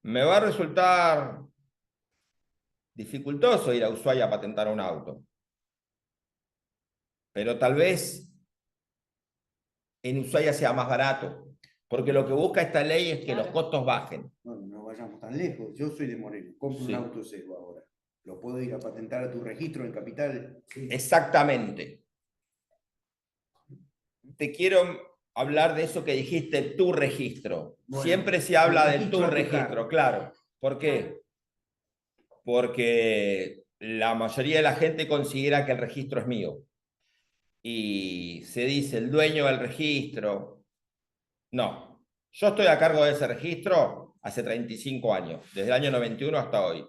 Me va a resultar dificultoso ir a Ushuaia a patentar un auto. Pero tal vez en Ushuaia sea más barato, porque lo que busca esta ley es que los costos bajen. No vayamos tan lejos. Yo soy de Moreno, compro un auto cero ahora. ¿Lo puedo ir a patentar a tu registro en Capital? Sí. Exactamente. Te quiero hablar de eso que dijiste, tu registro. Bueno, siempre se habla de tu registro, claro. ¿Por qué? Porque la mayoría de la gente considera que el registro es mío. Y se dice el dueño del registro. No, yo estoy a cargo de ese registro hace 35 años, desde el año 91 hasta hoy.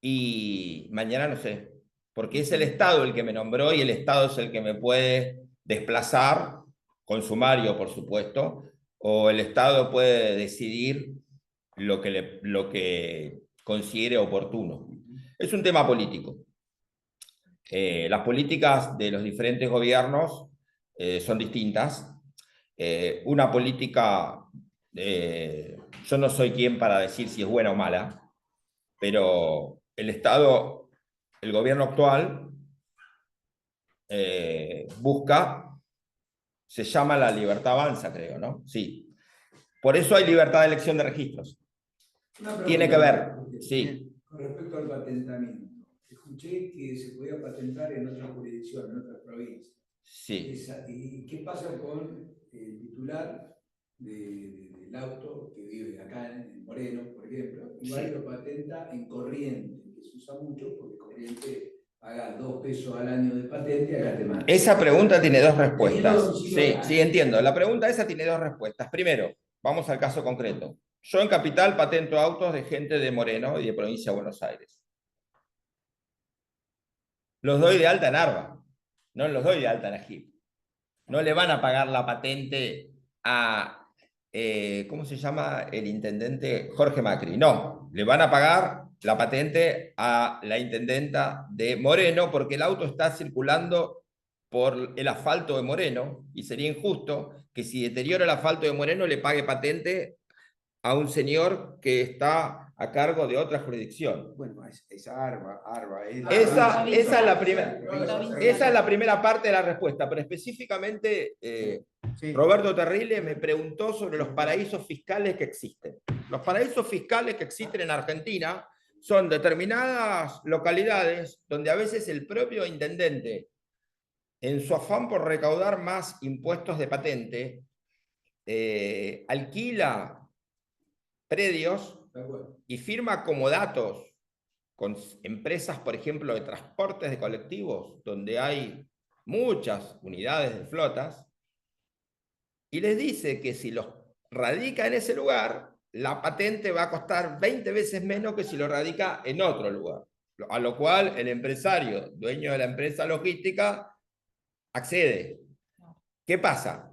Y mañana no sé, porque es el Estado el que me nombró y el Estado es el que me puede desplazar, con sumario por supuesto, o el Estado puede decidir lo que considere oportuno. Es un tema político. Las políticas de los diferentes gobiernos son distintas. Una política, yo no soy quien para decir si es buena o mala, pero el Estado, el gobierno actual, busca, se llama la libertad avanza, creo, ¿no? Sí. Por eso hay libertad de elección de registros. Tiene que ver, sí. Con respecto al patentamiento, escuché que se podía patentar en otra jurisdicción, en otra provincia. Sí. ¿Y qué pasa con el titular del auto que vive acá en Moreno, por ejemplo, y va y lo patenta en Corriente, que se usa mucho porque Corriente paga 2 pesos al año de patente y acá te mata? Esa pregunta tiene dos respuestas. Sí, entiendo. La pregunta esa tiene dos respuestas. Primero, vamos al caso concreto. Yo en Capital patento autos de gente de Moreno y de provincia de Buenos Aires. Los doy de alta en ARBA, no los doy de alta en AGIP. No le van a pagar la patente a, ¿cómo se llama el intendente? Jorge Macri. No, le van a pagar la patente a la intendenta de Moreno porque el auto está circulando por el asfalto de Moreno y sería injusto que si deteriora el asfalto de Moreno le pague patente a un señor que está a cargo de otra jurisdicción. Bueno, es ARBA. Esa es la primera parte de la respuesta, pero específicamente Sí. Roberto Terrile me preguntó sobre los paraísos fiscales que existen. Los paraísos fiscales que existen en Argentina son determinadas localidades donde a veces el propio intendente, en su afán por recaudar más impuestos de patente, alquila predios y firma comodatos con empresas, por ejemplo, de transportes de colectivos, donde hay muchas unidades de flotas, y les dice que si los radica en ese lugar, la patente va a costar 20 veces menos que si lo radica en otro lugar. A lo cual el empresario, dueño de la empresa logística, accede. ¿Qué pasa?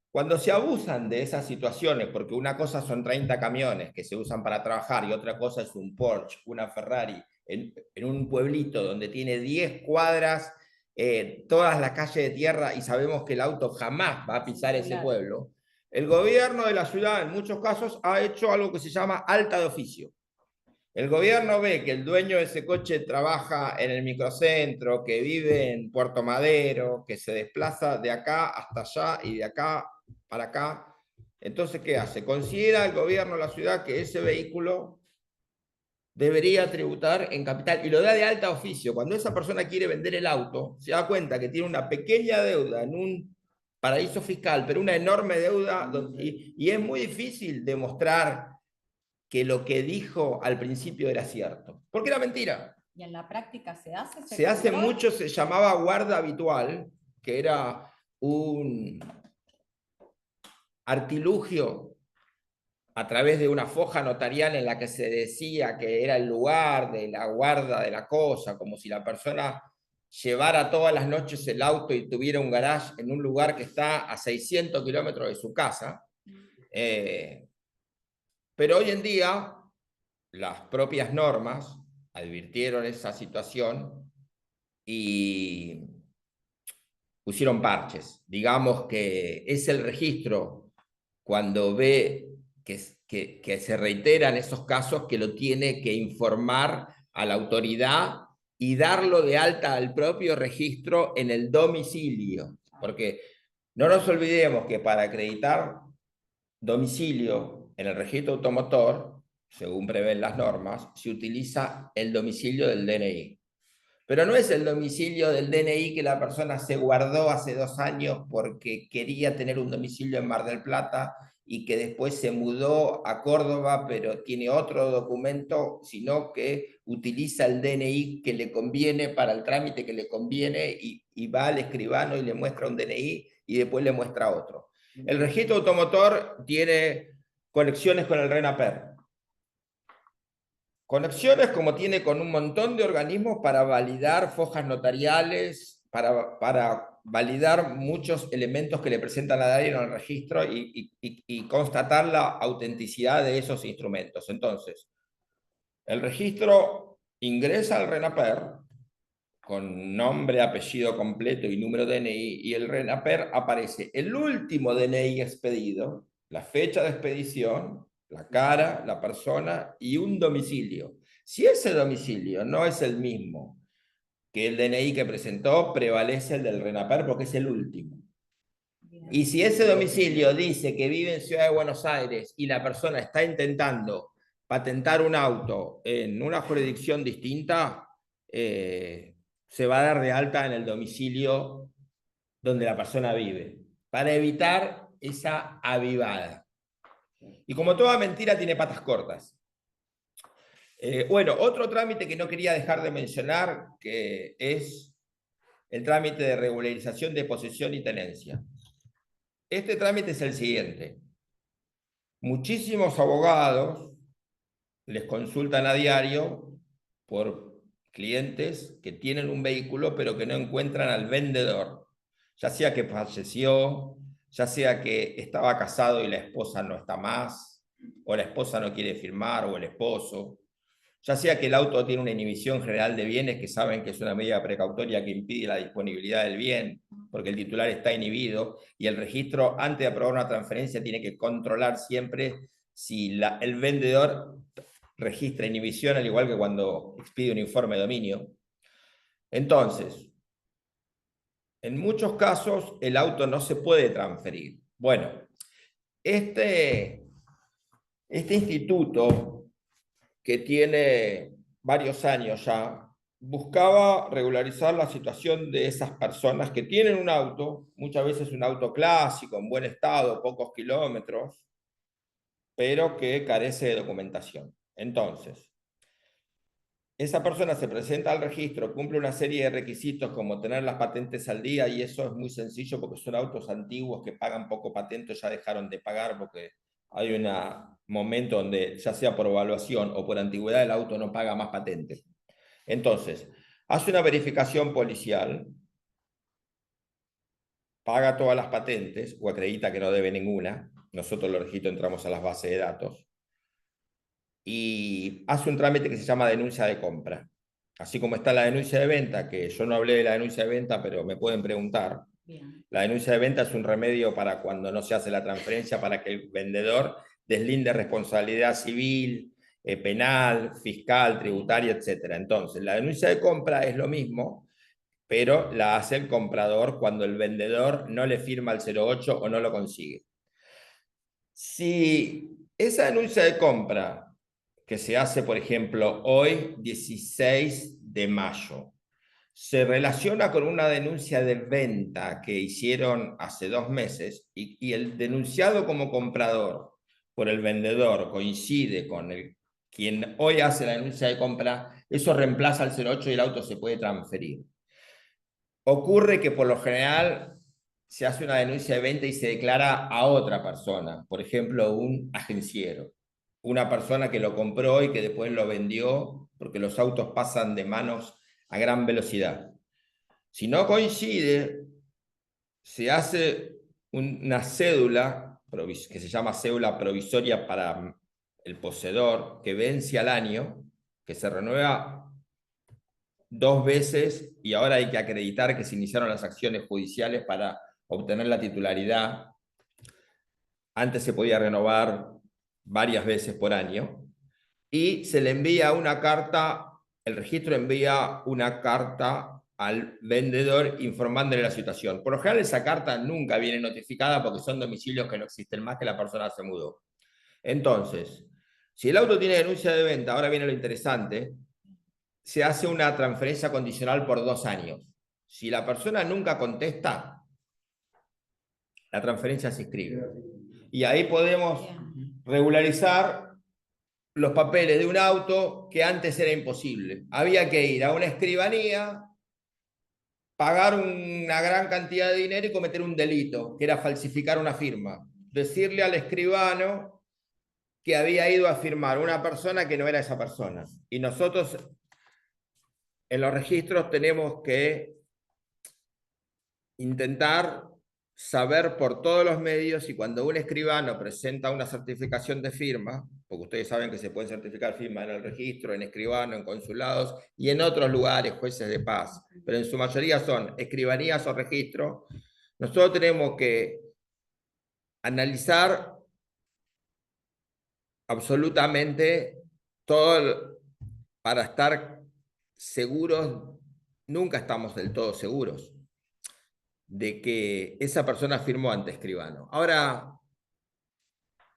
Cuando se abusan de esas situaciones, porque una cosa son 30 camiones que se usan para trabajar y otra cosa es un Porsche, una Ferrari, en un pueblito donde tiene 10 cuadras, todas las calles de tierra y sabemos que el auto jamás va a pisar ese pueblo, el gobierno de la ciudad en muchos casos ha hecho algo que se llama alta de oficio. El gobierno ve que el dueño de ese coche trabaja en el microcentro, que vive en Puerto Madero, que se desplaza de acá hasta allá y de acá para acá. Entonces, ¿qué hace? Considera el gobierno de la ciudad que ese vehículo debería tributar en capital y lo da de alta oficio. Cuando esa persona quiere vender el auto, se da cuenta que tiene una pequeña deuda en un paraíso fiscal, pero una enorme deuda, y es muy difícil demostrar que lo que dijo al principio era cierto, porque era mentira. ¿Y en la práctica se hace? Se hace mucho, se llamaba guarda habitual, que era un artilugio a través de una foja notarial en la que se decía que era el lugar de la guarda de la cosa, como si la persona llevara todas las noches el auto y tuviera un garage en un lugar que está a 600 kilómetros de su casa. Pero hoy en día las propias normas advirtieron esa situación y pusieron parches. Digamos que es el registro cuando ve que se reiteran esos casos que lo tiene que informar a la autoridad y darlo de alta al propio registro en el domicilio. Porque no nos olvidemos que para acreditar domicilio en el registro automotor, según prevén las normas, se utiliza el domicilio del DNI. Pero no es el domicilio del DNI que la persona se guardó hace 2 años porque quería tener un domicilio en Mar del Plata y que después se mudó a Córdoba, pero tiene otro documento, sino que utiliza el DNI que le conviene para el trámite que le conviene y va al escribano y le muestra un DNI y después le muestra otro. El registro automotor tiene conexiones con el RENAPER. Conexiones como tiene con un montón de organismos para validar fojas notariales, para validar muchos elementos que le presentan a nadie en el registro y constatar la autenticidad de esos instrumentos. Entonces, el registro ingresa al RENAPER con nombre, apellido completo y número DNI, y el RENAPER aparece el último DNI expedido, la fecha de expedición, la cara, la persona y un domicilio. Si ese domicilio no es el mismo que el DNI que presentó prevalece el del RENAPER porque es el último. Y si ese domicilio dice que vive en Ciudad de Buenos Aires y la persona está intentando patentar un auto en una jurisdicción distinta, se va a dar de alta en el domicilio donde la persona vive, para evitar esa avivada. Y como toda mentira tiene patas cortas. Bueno, otro trámite que no quería dejar de mencionar, que es el trámite de regularización de posesión y tenencia. Este trámite es el siguiente. Muchísimos abogados les consultan a diario por clientes que tienen un vehículo pero que no encuentran al vendedor, ya sea que falleció, ya sea que estaba casado y la esposa no está más, o la esposa no quiere firmar, o el esposo, ya sea que el auto tiene una inhibición general de bienes, que saben que es una medida precautoria que impide la disponibilidad del bien, porque el titular está inhibido, y el registro, antes de aprobar una transferencia, tiene que controlar siempre si el vendedor registra inhibición, al igual que cuando expide un informe de dominio. Entonces, en muchos casos, el auto no se puede transferir. Bueno, este instituto, que tiene varios años ya, buscaba regularizar la situación de esas personas que tienen un auto, muchas veces un auto clásico, en buen estado, pocos kilómetros, pero que carece de documentación. Entonces, esa persona se presenta al registro, cumple una serie de requisitos como tener las patentes al día, y eso es muy sencillo porque son autos antiguos que pagan poco patente, ya dejaron de pagar porque hay un momento donde, ya sea por evaluación o por antigüedad, el auto no paga más patente. Entonces, hace una verificación policial, paga todas las patentes o acredita que no debe ninguna. Nosotros los registros entramos a las bases de datos y hace un trámite que se llama denuncia de compra. Así como está la denuncia de venta, que yo no hablé de la denuncia de venta, pero me pueden preguntar. Bien. La denuncia de venta es un remedio para cuando no se hace la transferencia, para que el vendedor deslinde responsabilidad civil, penal, fiscal, tributaria, etc. Entonces, la denuncia de compra es lo mismo, pero la hace el comprador cuando el vendedor no le firma el 08 o no lo consigue. Si esa denuncia de compra que se hace, por ejemplo, hoy, 16 de mayo, se relaciona con una denuncia de venta que hicieron hace 2 meses y el denunciado como comprador por el vendedor coincide con quien hoy hace la denuncia de compra, eso reemplaza al 08 y el auto se puede transferir. Ocurre que por lo general se hace una denuncia de venta y se declara a otra persona, por ejemplo, un agenciero. Una persona que lo compró y que después lo vendió, porque los autos pasan de manos a gran velocidad. Si no coincide, se hace una cédula, que se llama cédula provisoria para el poseedor, que vence al año, que se renueva 2 veces, y ahora hay que acreditar que se iniciaron las acciones judiciales para obtener la titularidad. Antes se podía renovar varias veces por año, y se le envía una carta, el registro envía una carta al vendedor informándole la situación. Por lo general esa carta nunca viene notificada porque son domicilios que no existen más, que la persona se mudó. Entonces, si el auto tiene denuncia de venta, ahora viene lo interesante, se hace una transferencia condicional por 2 años. Si la persona nunca contesta, la transferencia se inscribe. Y ahí podemos regularizar los papeles de un auto que antes era imposible. Había que ir a una escribanía, pagar una gran cantidad de dinero y cometer un delito, que era falsificar una firma. Decirle al escribano que había ido a firmar una persona que no era esa persona. Y nosotros en los registros tenemos que intentar saber por todos los medios, y cuando un escribano presenta una certificación de firma, porque ustedes saben que se pueden certificar firma en el registro, en escribano, en consulados y en otros lugares, jueces de paz, pero en su mayoría son escribanías o registros, nosotros tenemos que analizar absolutamente todo para estar seguros nunca estamos del todo seguros de que esa persona firmó ante escribano. Ahora,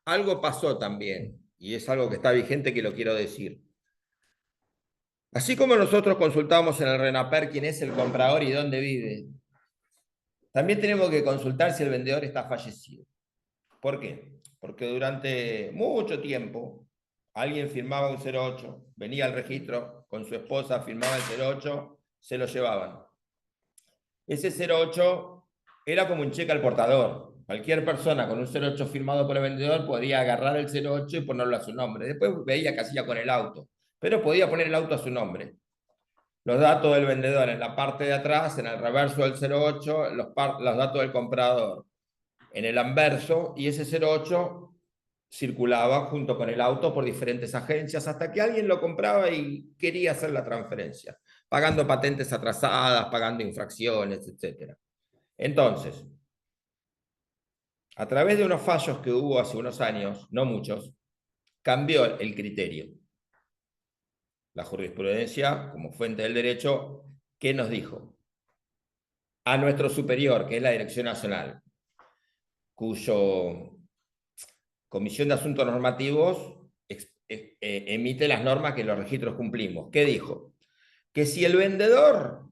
algo pasó también, y es algo que está vigente que lo quiero decir. Así como nosotros consultamos en el RENAPER quién es el comprador y dónde vive, también tenemos que consultar si el vendedor está fallecido. ¿Por qué? Porque durante mucho tiempo alguien firmaba un 08, venía al registro con su esposa, firmaba el 08, se lo llevaban. Ese 08 era como un cheque al portador. Cualquier persona con un 08 firmado por el vendedor podía agarrar el 08 y ponerlo a su nombre. Después veía qué hacía con el auto, pero podía poner el auto a su nombre. Los datos del vendedor en la parte de atrás, en el reverso del 08, los datos del comprador en el anverso, y ese 08 circulaba junto con el auto por diferentes agencias hasta que alguien lo compraba y quería hacer la transferencia, pagando patentes atrasadas, pagando infracciones, etc. Entonces, a través de unos fallos que hubo hace unos años, no muchos, cambió el criterio. La jurisprudencia, como fuente del derecho, ¿qué nos dijo? A nuestro superior, que es la Dirección Nacional, cuyo Comisión de Asuntos Normativos emite las normas que los registros cumplimos. ¿Qué dijo? Que si el vendedor,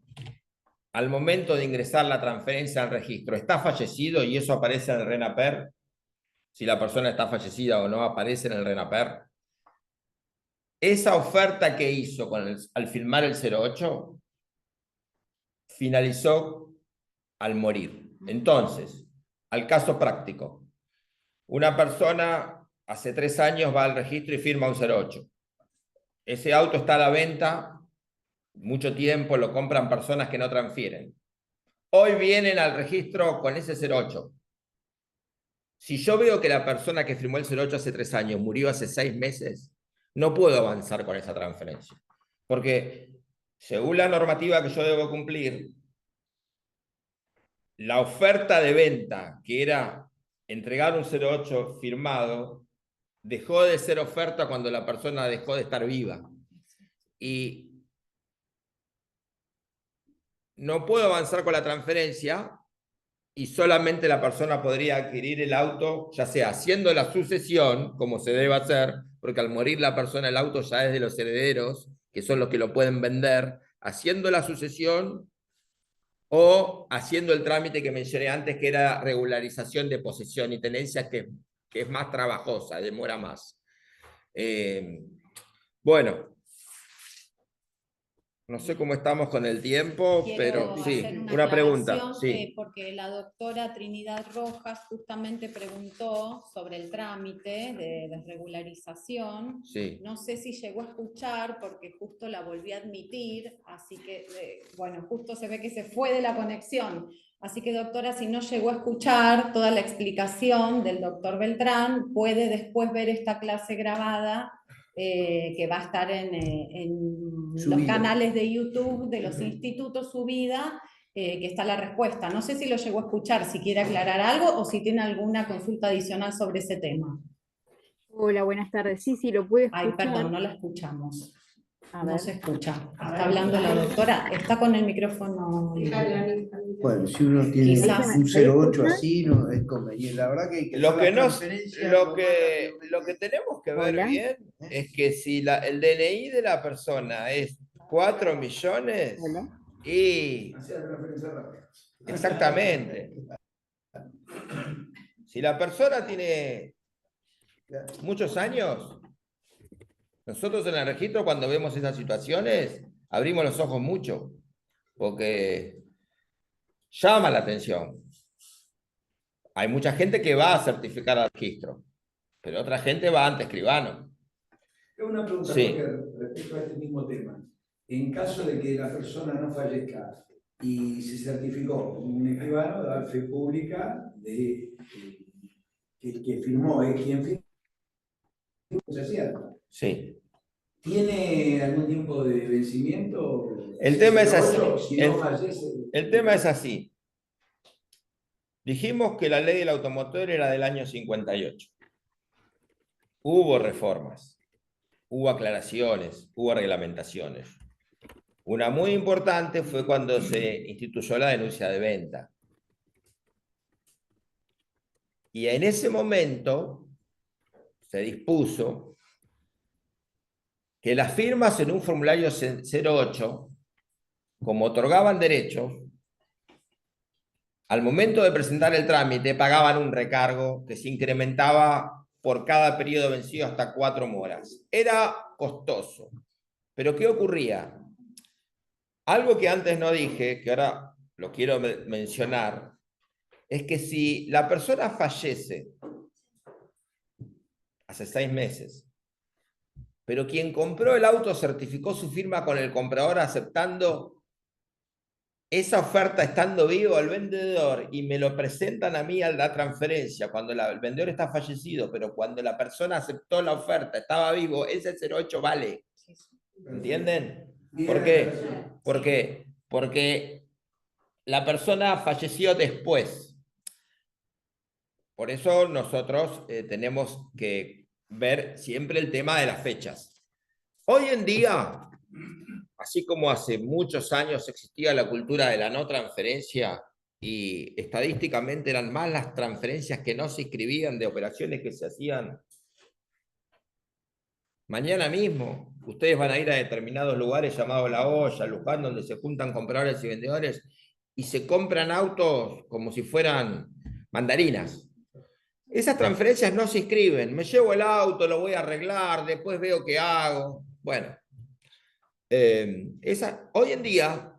al momento de ingresar la transferencia al registro, está fallecido y eso aparece en el RENAPER, si la persona está fallecida o no aparece en el RENAPER, esa oferta que hizo al firmar el 08 finalizó al morir. Entonces, al caso práctico, una persona hace 3 años va al registro y firma un 08. Ese auto está a la venta, mucho tiempo, lo compran personas que no transfieren. Hoy vienen al registro con ese 08. Si yo veo que la persona que firmó el 08 hace 3 años murió hace 6 meses, no puedo avanzar con esa transferencia. Porque según la normativa que yo debo cumplir, la oferta de venta, que era entregar un 08 firmado, dejó de ser oferta cuando la persona dejó de estar viva. Y no puedo avanzar con la transferencia y solamente la persona podría adquirir el auto, ya sea haciendo la sucesión, como se debe hacer, porque al morir la persona el auto ya es de los herederos, que son los que lo pueden vender, haciendo la sucesión o haciendo el trámite que mencioné antes, que era regularización de posesión y tenencia, que es más trabajosa, demora más. Bueno, no sé cómo estamos con el tiempo, pero sí, una pregunta. Sí. Porque la doctora Trinidad Rojas justamente preguntó sobre el trámite de desregularización. Sí. No sé si llegó a escuchar porque justo la volví a admitir, así que, bueno, justo se ve que se fue de la conexión. Así que, doctora, si no llegó a escuchar toda la explicación del doctor Beltrán, puede después ver esta clase grabada que va a estar en los canales de YouTube de los institutos subida, que está la respuesta. No sé si lo llegó a escuchar, si quiere aclarar algo o si tiene alguna consulta adicional sobre ese tema. Hola, buenas tardes. Sí, lo puede escuchar. Ay, perdón, no la escuchamos. A no ver. se escucha. Está hablando la doctora. Está con el micrófono. Bueno, si uno tiene Quizás. un 08 así, no es conveniente. La verdad que lo que tenemos que ver bien es que si el DNI de la persona es 4 millones y... Exactamente. Si la persona tiene muchos años, nosotros en el registro cuando vemos esas situaciones abrimos los ojos mucho, porque llama la atención. Hay mucha gente que va a certificar al registro, pero otra gente va ante escribano. Tengo una pregunta respecto a este mismo tema. En caso de que la persona no fallezca y se certificó un escribano, da fe pública de que firmó, quien firmó, ¿se cierto? Sí. ¿Tiene algún tiempo de vencimiento? El tema es así. Si no fallece, el tema es así. Dijimos que la ley del automotor era del año 58. Hubo reformas, hubo aclaraciones, hubo reglamentaciones. Una muy importante fue cuando se instituyó la denuncia de venta. Y en ese momento se dispuso que las firmas en un formulario 08, como otorgaban derechos, al momento de presentar el trámite pagaban un recargo que se incrementaba por cada periodo vencido hasta 4 moras. Era costoso. Pero ¿qué ocurría? Algo que antes no dije, que ahora lo quiero mencionar, es que si la persona fallece hace 6 meses, pero quien compró el auto certificó su firma con el comprador aceptando esa oferta estando vivo al vendedor y me lo presentan a mí a la transferencia cuando el vendedor está fallecido, pero cuando la persona aceptó la oferta estaba vivo, ese 08 vale. ¿Entienden? ¿Por qué? ¿Por qué? Porque la persona falleció después. Por eso nosotros tenemos que ver siempre el tema de las fechas. Hoy en día, así como hace muchos años existía la cultura de la no transferencia y estadísticamente eran más las transferencias que no se inscribían de operaciones que se hacían, mañana mismo ustedes van a ir a determinados lugares llamados La Olla, Luján, donde se juntan compradores y vendedores y se compran autos como si fueran mandarinas. Esas transferencias no se inscriben. Me llevo el auto, lo voy a arreglar, después veo qué hago. Bueno, hoy en día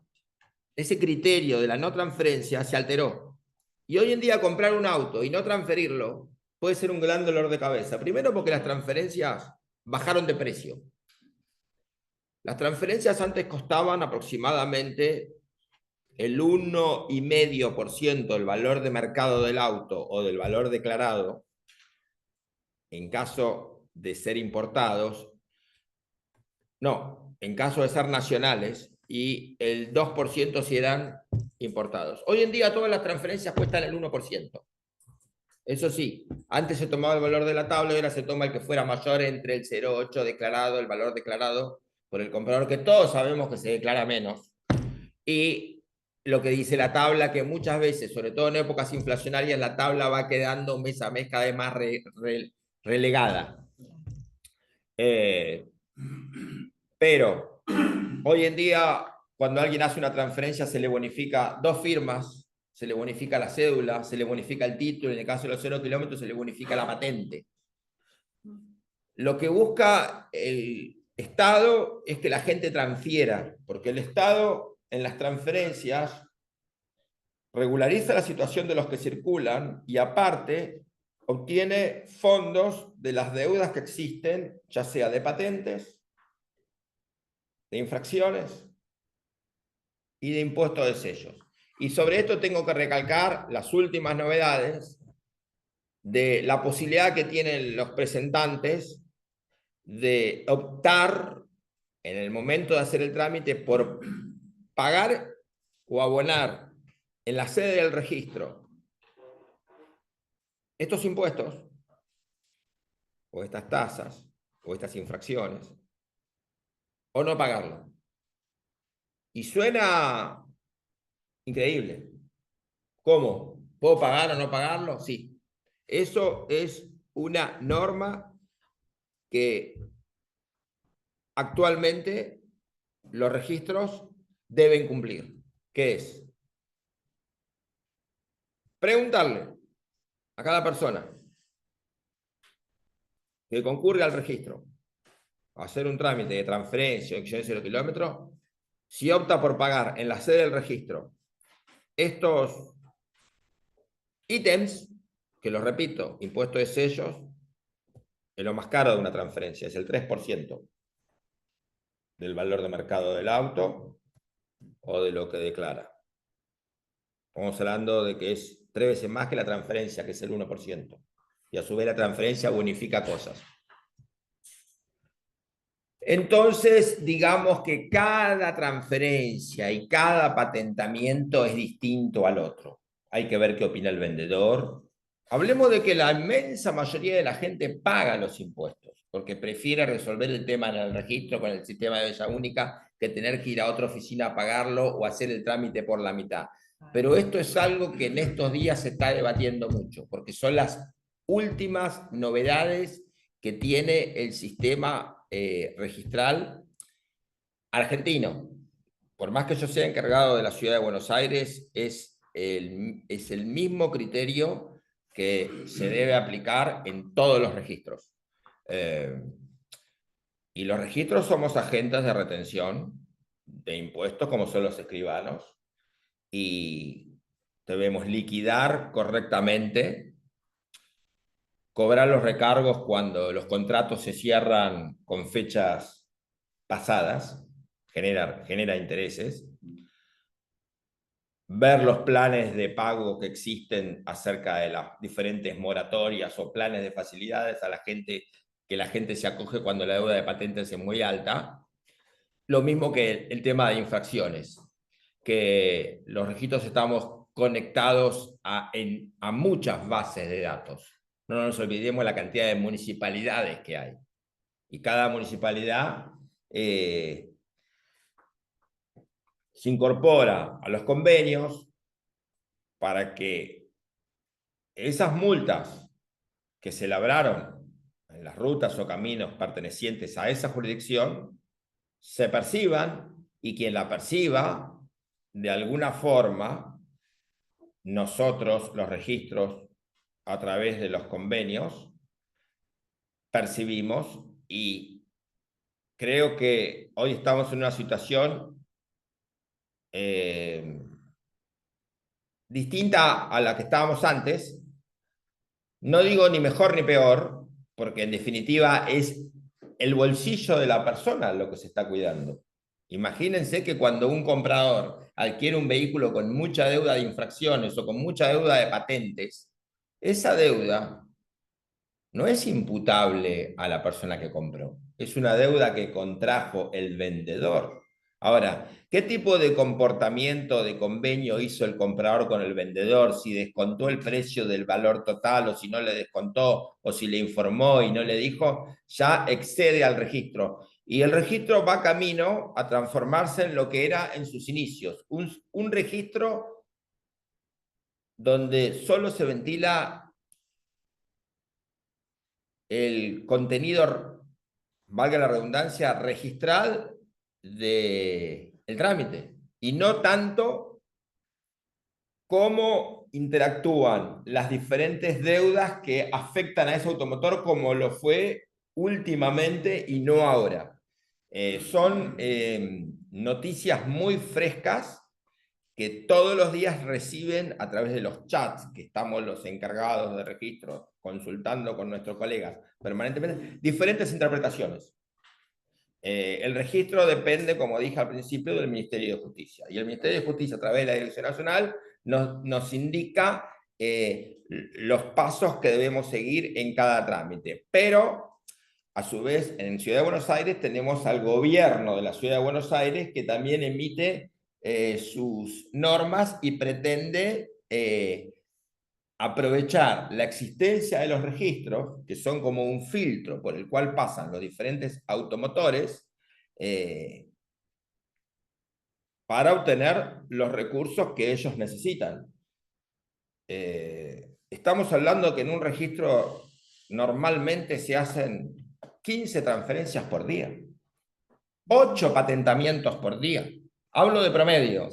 ese criterio de la no transferencia se alteró. Y hoy en día comprar un auto y no transferirlo puede ser un gran dolor de cabeza. Primero porque las transferencias bajaron de precio. Las transferencias antes costaban aproximadamente el 1,5% del valor de mercado del auto o del valor declarado en caso de ser importados. No, en caso de ser nacionales, y el 2% si eran importados. Hoy en día todas las transferencias cuestan el 1%. Eso sí, antes se tomaba el valor de la tabla y ahora se toma el que fuera mayor entre el 0,8 declarado, el valor declarado por el comprador, que todos sabemos que se declara menos. Y lo que dice la tabla, que muchas veces, sobre todo en épocas inflacionarias, la tabla va quedando mes a mes cada vez más relegada. Pero hoy en día, cuando alguien hace una transferencia, se le bonifica 2 firmas, se le bonifica la cédula, se le bonifica el título, en el caso de los 0 kilómetros se le bonifica la patente. Lo que busca el Estado es que la gente transfiera, porque el Estado en las transferencias regulariza la situación de los que circulan y aparte obtiene fondos de las deudas que existen, ya sea de patentes, de infracciones y de impuestos de sellos. Y sobre esto tengo que recalcar las últimas novedades de la posibilidad que tienen los presentantes de optar en el momento de hacer el trámite por pagar o abonar en la sede del registro estos impuestos o estas tasas o estas infracciones o no pagarlo. Y suena increíble. ¿Cómo? ¿Puedo pagar o no pagarlo? Sí. Eso es una norma que actualmente los registros deben cumplir. ¿Qué es? Preguntarle a cada persona que concurre al registro a hacer un trámite de transferencia o excedente de 0 kilómetros, si opta por pagar en la sede del registro estos ítems, que los repito, impuesto de sellos, es lo más caro de una transferencia, es el 3% del valor de mercado del auto o de lo que declara. Estamos hablando de que es 3 veces más que la transferencia, que es el 1%. Y a su vez la transferencia bonifica cosas. Entonces, digamos que cada transferencia y cada patentamiento es distinto al otro. Hay que ver qué opina el vendedor. Hablemos de que la inmensa mayoría de la gente paga los impuestos, porque prefiere resolver el tema en el registro con el sistema de huella única que tener que ir a otra oficina a pagarlo o hacer el trámite por la mitad. Pero esto es algo que en estos días se está debatiendo mucho, porque son las últimas novedades que tiene el sistema registral argentino. Por más que yo sea encargado de la ciudad de Buenos Aires, es el mismo criterio que se debe aplicar en todos los registros. Y los registros somos agentes de retención de impuestos, como son los escribanos, y debemos liquidar correctamente, cobrar los recargos cuando los contratos se cierran con fechas pasadas, genera intereses, ver los planes de pago que existen acerca de las diferentes moratorias o planes de facilidades a la gente, que la gente se acoge cuando la deuda de patentes es muy alta. Lo mismo que el tema de infracciones, que los registros estamos conectados a muchas bases de datos. No nos olvidemos la cantidad de municipalidades que hay. Y cada municipalidad se incorpora a los convenios para que esas multas que se labraron en las rutas o caminos pertenecientes a esa jurisdicción se perciban, y quien la perciba, de alguna forma, nosotros, los registros, a través de los convenios, percibimos, y creo que hoy estamos en una situación distinta a la que estábamos antes. No digo ni mejor ni peor, porque en definitiva es el bolsillo de la persona lo que se está cuidando. Imagínense que cuando un comprador adquiere un vehículo con mucha deuda de infracciones o con mucha deuda de patentes, esa deuda no es imputable a la persona que compró, es una deuda que contrajo el vendedor. Ahora, ¿qué tipo de comportamiento de convenio hizo el comprador con el vendedor? Si descontó el precio del valor total, o si no le descontó, o si le informó y no le dijo, ya excede al registro. Y el registro va camino a transformarse en lo que era en sus inicios, un registro donde solo se ventila el contenido, valga la redundancia, registral del trámite, y no tanto cómo interactúan las diferentes deudas que afectan a ese automotor, como lo fue últimamente y no ahora. Son noticias muy frescas que todos los días reciben a través de los chats, que estamos los encargados de registro consultando con nuestros colegas permanentemente, diferentes interpretaciones. El registro depende, como dije al principio, del Ministerio de Justicia. Y el Ministerio de Justicia, a través de la Dirección Nacional, nos indica los pasos que debemos seguir en cada trámite. Pero, a su vez, en Ciudad de Buenos Aires tenemos al gobierno de la Ciudad de Buenos Aires, que también emite sus normas y pretende aprovechar la existencia de los registros, que son como un filtro por el cual pasan los diferentes automotores, para obtener los recursos que ellos necesitan. Estamos hablando que en un registro normalmente se hacen 15 transferencias por día, 8 patentamientos por día. Hablo de promedio.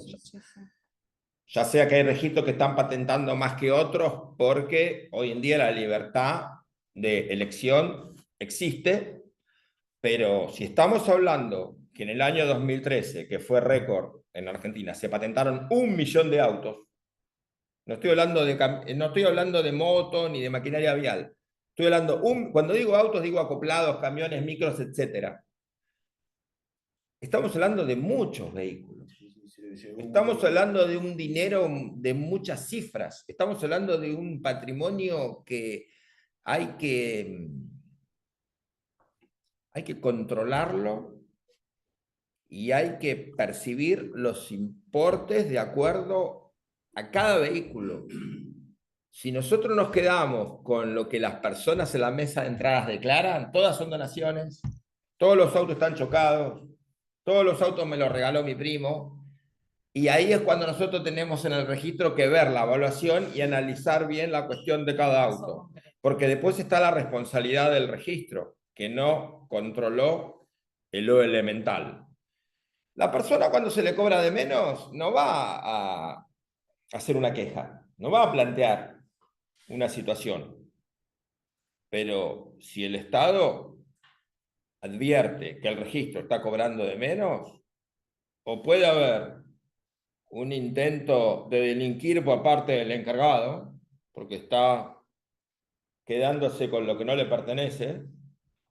Ya sea que hay registros que están patentando más que otros, porque hoy en día la libertad de elección existe, pero si estamos hablando que en el año 2013, que fue récord en Argentina, se patentaron 1 millón de autos, no estoy hablando de moto ni de maquinaria vial, estoy hablando, cuando digo autos digo acoplados, camiones, micros, etc. Estamos hablando de muchos vehículos. Estamos hablando de un dinero de muchas cifras. Estamos hablando de un patrimonio que hay que controlarlo, y hay que percibir los importes de acuerdo a cada vehículo. Si nosotros nos quedamos con lo que las personas en la mesa de entradas declaran, todas son donaciones, todos los autos están chocados, Todos los autos me los regaló mi primo. Y ahí es cuando nosotros tenemos en el registro que ver la evaluación y analizar bien la cuestión de cada auto. Porque después está la responsabilidad del registro, que no controló lo elemental. La persona cuando se le cobra de menos no va a hacer una queja, no va a plantear una situación. Pero si el Estado advierte que el registro está cobrando de menos, o puede haber un intento de delinquir por parte del encargado, porque está quedándose con lo que no le pertenece,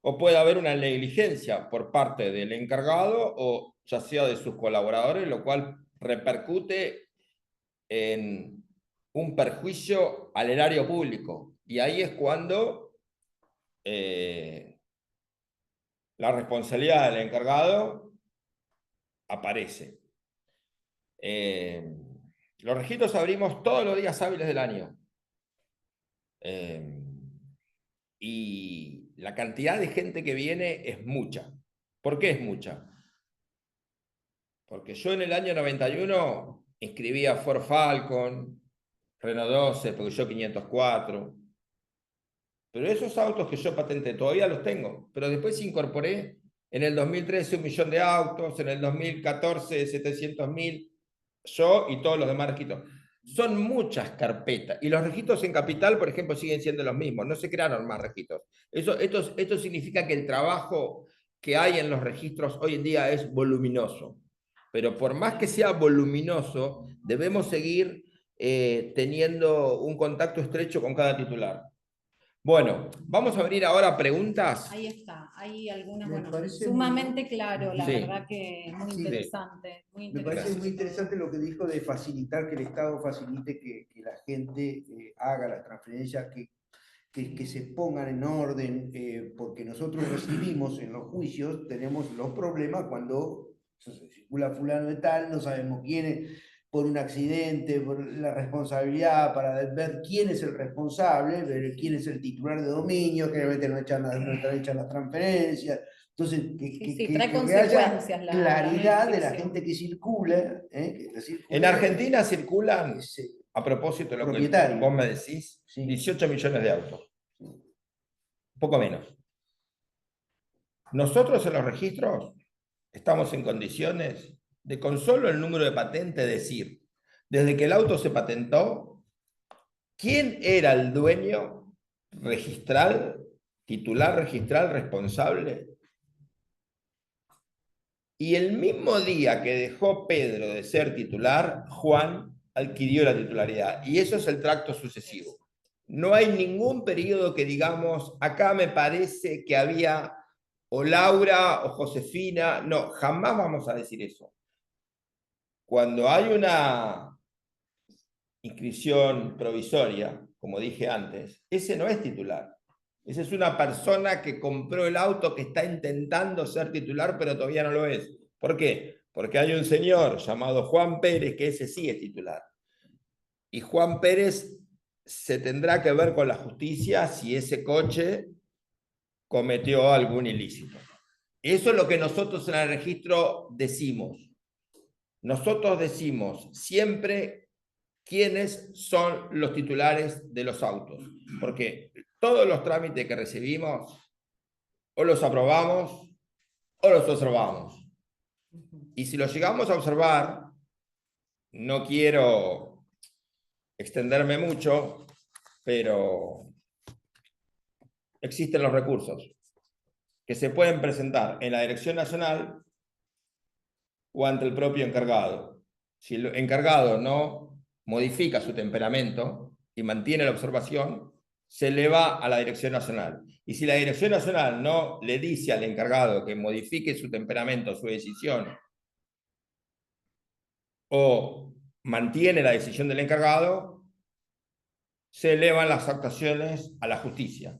o puede haber una negligencia por parte del encargado o ya sea de sus colaboradores, lo cual repercute en un perjuicio al erario público. Y ahí es cuando la responsabilidad del encargado aparece. Los registros abrimos todos los días hábiles del año. Y la cantidad de gente que viene es mucha. ¿Por qué es mucha? Porque yo en el año 91 inscribía Ford Falcon, Renault 12, Peugeot 504. Pero esos autos que yo patenté todavía los tengo. Pero después incorporé en el 2013 1 millón de autos, en el 2014 700.000, yo y todos los demás registros. Son muchas carpetas. Y los registros en capital, por ejemplo, siguen siendo los mismos. No se crearon más registros. Esto significa que el trabajo que hay en los registros hoy en día es voluminoso. Pero por más que sea voluminoso, debemos seguir teniendo un contacto estrecho con cada titular. Bueno, vamos a abrir ahora preguntas. Ahí está, hay algunas, Me bueno, parece sumamente claro, la Sí. verdad que muy Sí. interesante. Muy Me parece interesante muy interesante lo que dijo de facilitar, que el Estado facilite que la gente haga las transferencias, que se pongan en orden, porque nosotros recibimos en los juicios, tenemos los problemas cuando se circula fulano de tal, no sabemos quién es, por un accidente, por la responsabilidad, para ver quién es el responsable, ver quién es el titular de dominio, que realmente no echan las transferencias. Entonces, trae que consecuencias haya la claridad de la inscripción. gente que circula. En Argentina circulan, ese a propósito de lo que propietario. vos me decís, Sí. 18 millones de autos. Un poco menos. Nosotros en los registros estamos en condiciones de con solo el número de patente decir, desde que el auto se patentó, quién era el dueño registral, titular registral responsable. Y el mismo día que dejó Pedro de ser titular, Juan adquirió la titularidad. Y eso es el tracto sucesivo. No hay ningún periodo que digamos, acá me parece que había o Laura o Josefina. No, jamás vamos a decir eso. Cuando hay una inscripción provisoria, como dije antes, ese no es titular. Esa es una persona que compró el auto, que está intentando ser titular, pero todavía no lo es. ¿Por qué? Porque hay un señor llamado Juan Pérez, que ese sí es titular. Y Juan Pérez se tendrá que ver con la justicia si ese coche cometió algún ilícito. Eso es lo que nosotros en el registro decimos. Nosotros decimos siempre quiénes son los titulares de los autos. Porque todos los trámites que recibimos o los aprobamos o los observamos. Y si los llegamos a observar, no quiero extenderme mucho, pero existen los recursos que se pueden presentar en la Dirección Nacional o ante el propio encargado. Si el encargado no modifica su temperamento y mantiene la observación, se eleva a la Dirección Nacional. Y si la Dirección Nacional no le dice al encargado que modifique su temperamento, su decisión, o mantiene la decisión del encargado, se elevan las actuaciones a la justicia.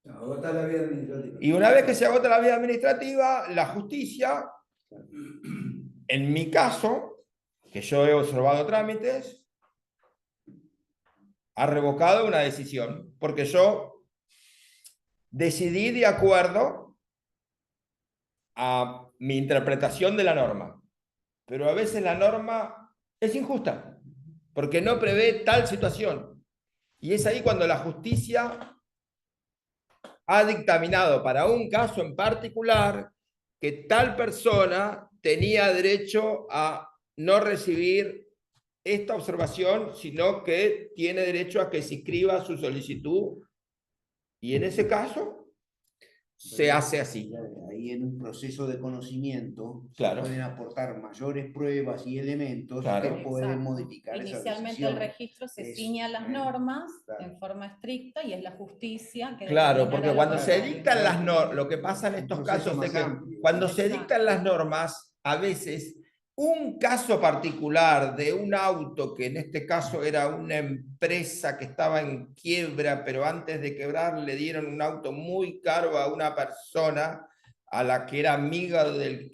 Agota la vía administrativa. Y una vez que se agota la vía administrativa, la justicia, en mi caso, que yo he observado trámites, ha revocado una decisión, porque yo decidí de acuerdo a mi interpretación de la norma. Pero a veces la norma es injusta, porque no prevé tal situación. Y es ahí cuando la justicia ha dictaminado para un caso en particular que tal persona tenía derecho a no recibir esta observación, sino que tiene derecho a que se inscriba su solicitud. Y en ese caso se hace así. Ahí en un proceso de conocimiento Claro. se pueden aportar mayores pruebas y elementos Claro. que pueden Exacto. modificar esa Inicialmente decisión. el registro se Eso, ciñe a las normas claro. en forma estricta y es la justicia que Claro, determinará porque lo cuando se contrario. dictan las normas, lo que pasa en Un estos proceso casos es más que amplio. cuando se Exacto. dictan las normas, a veces un caso particular de un auto, que en este caso era una empresa que estaba en quiebra, pero antes de quebrar le dieron un auto muy caro a una persona a la que era amiga del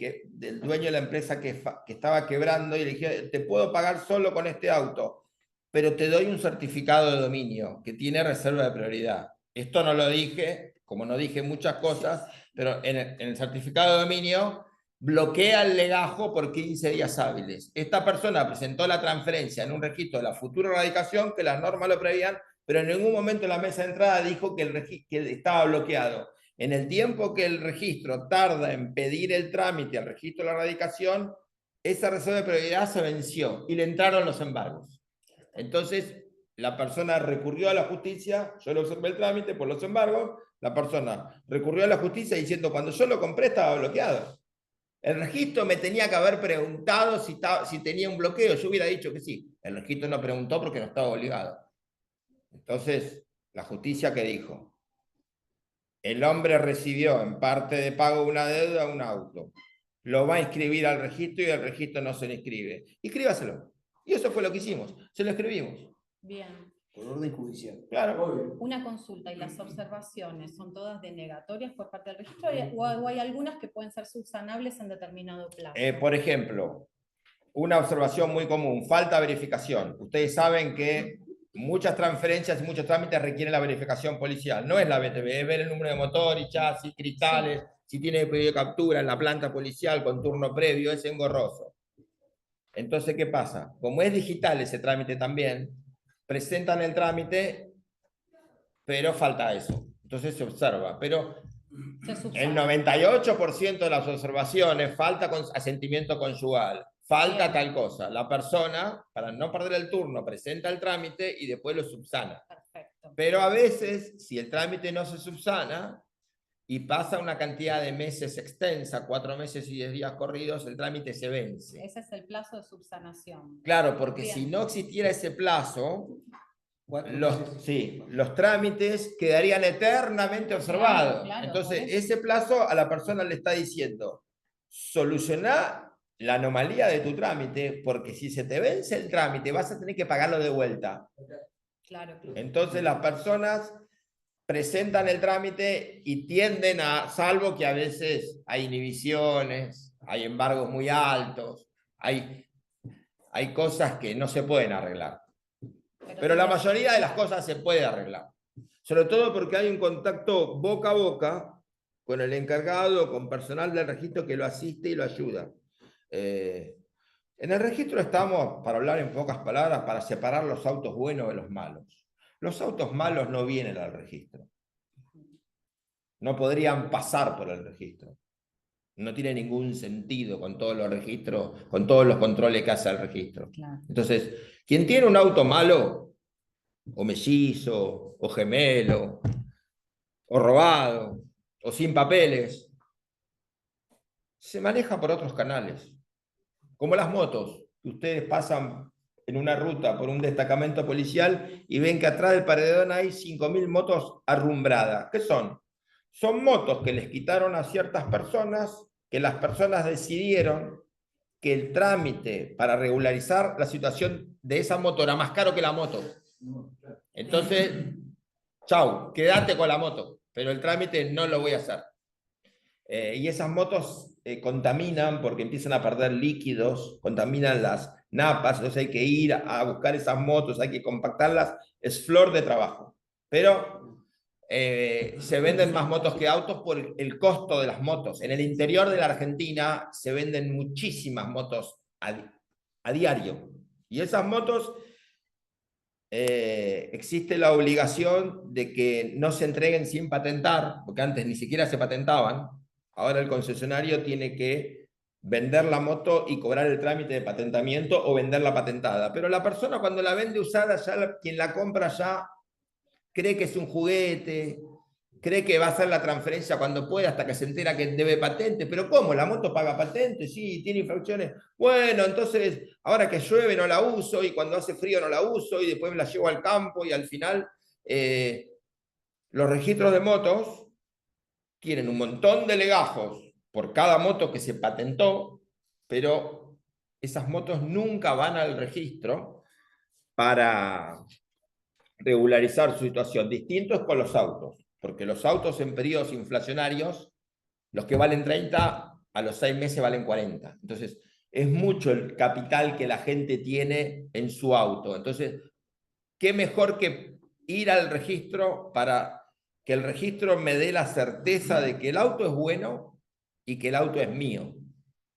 dueño de la empresa que estaba quebrando, y le dije, te puedo pagar solo con este auto, pero te doy un certificado de dominio que tiene reserva de prioridad. Esto no lo dije, como no dije muchas cosas, pero en el certificado de dominio bloquea el legajo por 15 días hábiles. Esta persona presentó la transferencia en un registro de la futura erradicación, que las normas lo prevían, pero en ningún momento en la mesa de entrada dijo que estaba bloqueado. En el tiempo que el registro tarda en pedir el trámite al registro de la erradicación, esa reserva de prioridad se venció y le entraron los embargos. Entonces, la persona recurrió a la justicia, yo le observé el trámite por los embargos, la persona recurrió a la justicia diciendo, cuando yo lo compré estaba bloqueado. El registro me tenía que haber preguntado si tenía un bloqueo, yo hubiera dicho que sí. El registro no preguntó porque no estaba obligado. Entonces, la justicia, ¿qué dijo? El hombre recibió en parte de pago una deuda, un auto. Lo va a inscribir al registro y el registro no se le inscribe. Inscríbaselo. Y eso fue lo que hicimos. Se lo escribimos. Bien. Por orden judicial. Claro. Una consulta, ¿y las observaciones son todas denegatorias por parte del registro o hay algunas que pueden ser subsanables en determinado plazo? Por ejemplo, una observación muy común, falta de verificación. Ustedes saben que muchas transferencias y muchos trámites requieren la verificación policial. No es la BTV, es ver el número de motor y chasis, cristales, si tiene pedido de captura en la planta policial con turno previo, es engorroso. Entonces, ¿qué pasa? Como es digital ese trámite también, presentan el trámite, pero falta eso. Entonces se observa. Pero el 98% de las observaciones falta asentimiento conyugal, falta tal cosa. La persona, para no perder el turno, presenta el trámite y después lo subsana. Perfecto. Pero a veces, si el trámite no se subsana y pasa una cantidad de meses extensa, 4 meses y 10 días corridos, el trámite se vence. Ese es el plazo de subsanación. Claro, porque Bien. si no existiera ese plazo, los trámites quedarían eternamente observados. Claro, entonces, ese plazo a la persona le está diciendo, solucioná la anomalía de tu trámite, porque si se te vence el trámite, vas a tener que pagarlo de vuelta. Claro. Entonces, las personas presentan el trámite y tienden a, salvo que a veces hay inhibiciones, hay embargos muy altos, hay cosas que no se pueden arreglar. Pero la mayoría de las cosas se puede arreglar. Sobre todo porque hay un contacto boca a boca con el encargado, con personal del registro que lo asiste y lo ayuda. En el registro estamos, para hablar en pocas palabras, para separar los autos buenos de los malos. Los autos malos no vienen al registro. No podrían pasar por el registro. No tiene ningún sentido con todos los registros, con todos los controles que hace el registro. Claro. Entonces, quien tiene un auto malo, o mellizo, o gemelo, o robado, o sin papeles, se maneja por otros canales. Como las motos, que ustedes pasan en una ruta por un destacamento policial y ven que atrás del paredón hay 5.000 motos arrumbradas. ¿Qué son? Son motos que les quitaron a ciertas personas, que las personas decidieron que el trámite para regularizar la situación de esa moto era más caro que la moto. Entonces, chau, quédate con la moto, pero el trámite no lo voy a hacer. Y esas motos contaminan porque empiezan a perder líquidos, contaminan las napas, entonces hay que ir a buscar esas motos, hay que compactarlas, es flor de trabajo. Pero se venden más motos que autos por el costo de las motos. En el interior de la Argentina se venden muchísimas motos a diario. Y esas motos, existe la obligación de que no se entreguen sin patentar, porque antes ni siquiera se patentaban. Ahora el concesionario tiene que vender la moto y cobrar el trámite de patentamiento o venderla patentada. Pero la persona cuando la vende usada, quien la compra ya cree que es un juguete, cree que va a hacer la transferencia cuando pueda hasta que se entera que debe patente. ¿Pero cómo? ¿La moto paga patente? Sí, tiene infracciones. Bueno, entonces ahora que llueve no la uso y cuando hace frío no la uso y después me la llevo al campo y al final los registros de motos tienen un montón de legajos por cada moto que se patentó, pero esas motos nunca van al registro para regularizar su situación. Distinto es con los autos, porque los autos en periodos inflacionarios, los que valen 30, a los 6 meses valen 40. Entonces, es mucho el capital que la gente tiene en su auto. Entonces, ¿qué mejor que ir al registro para que el registro me dé la certeza de que el auto es bueno y que el auto es mío?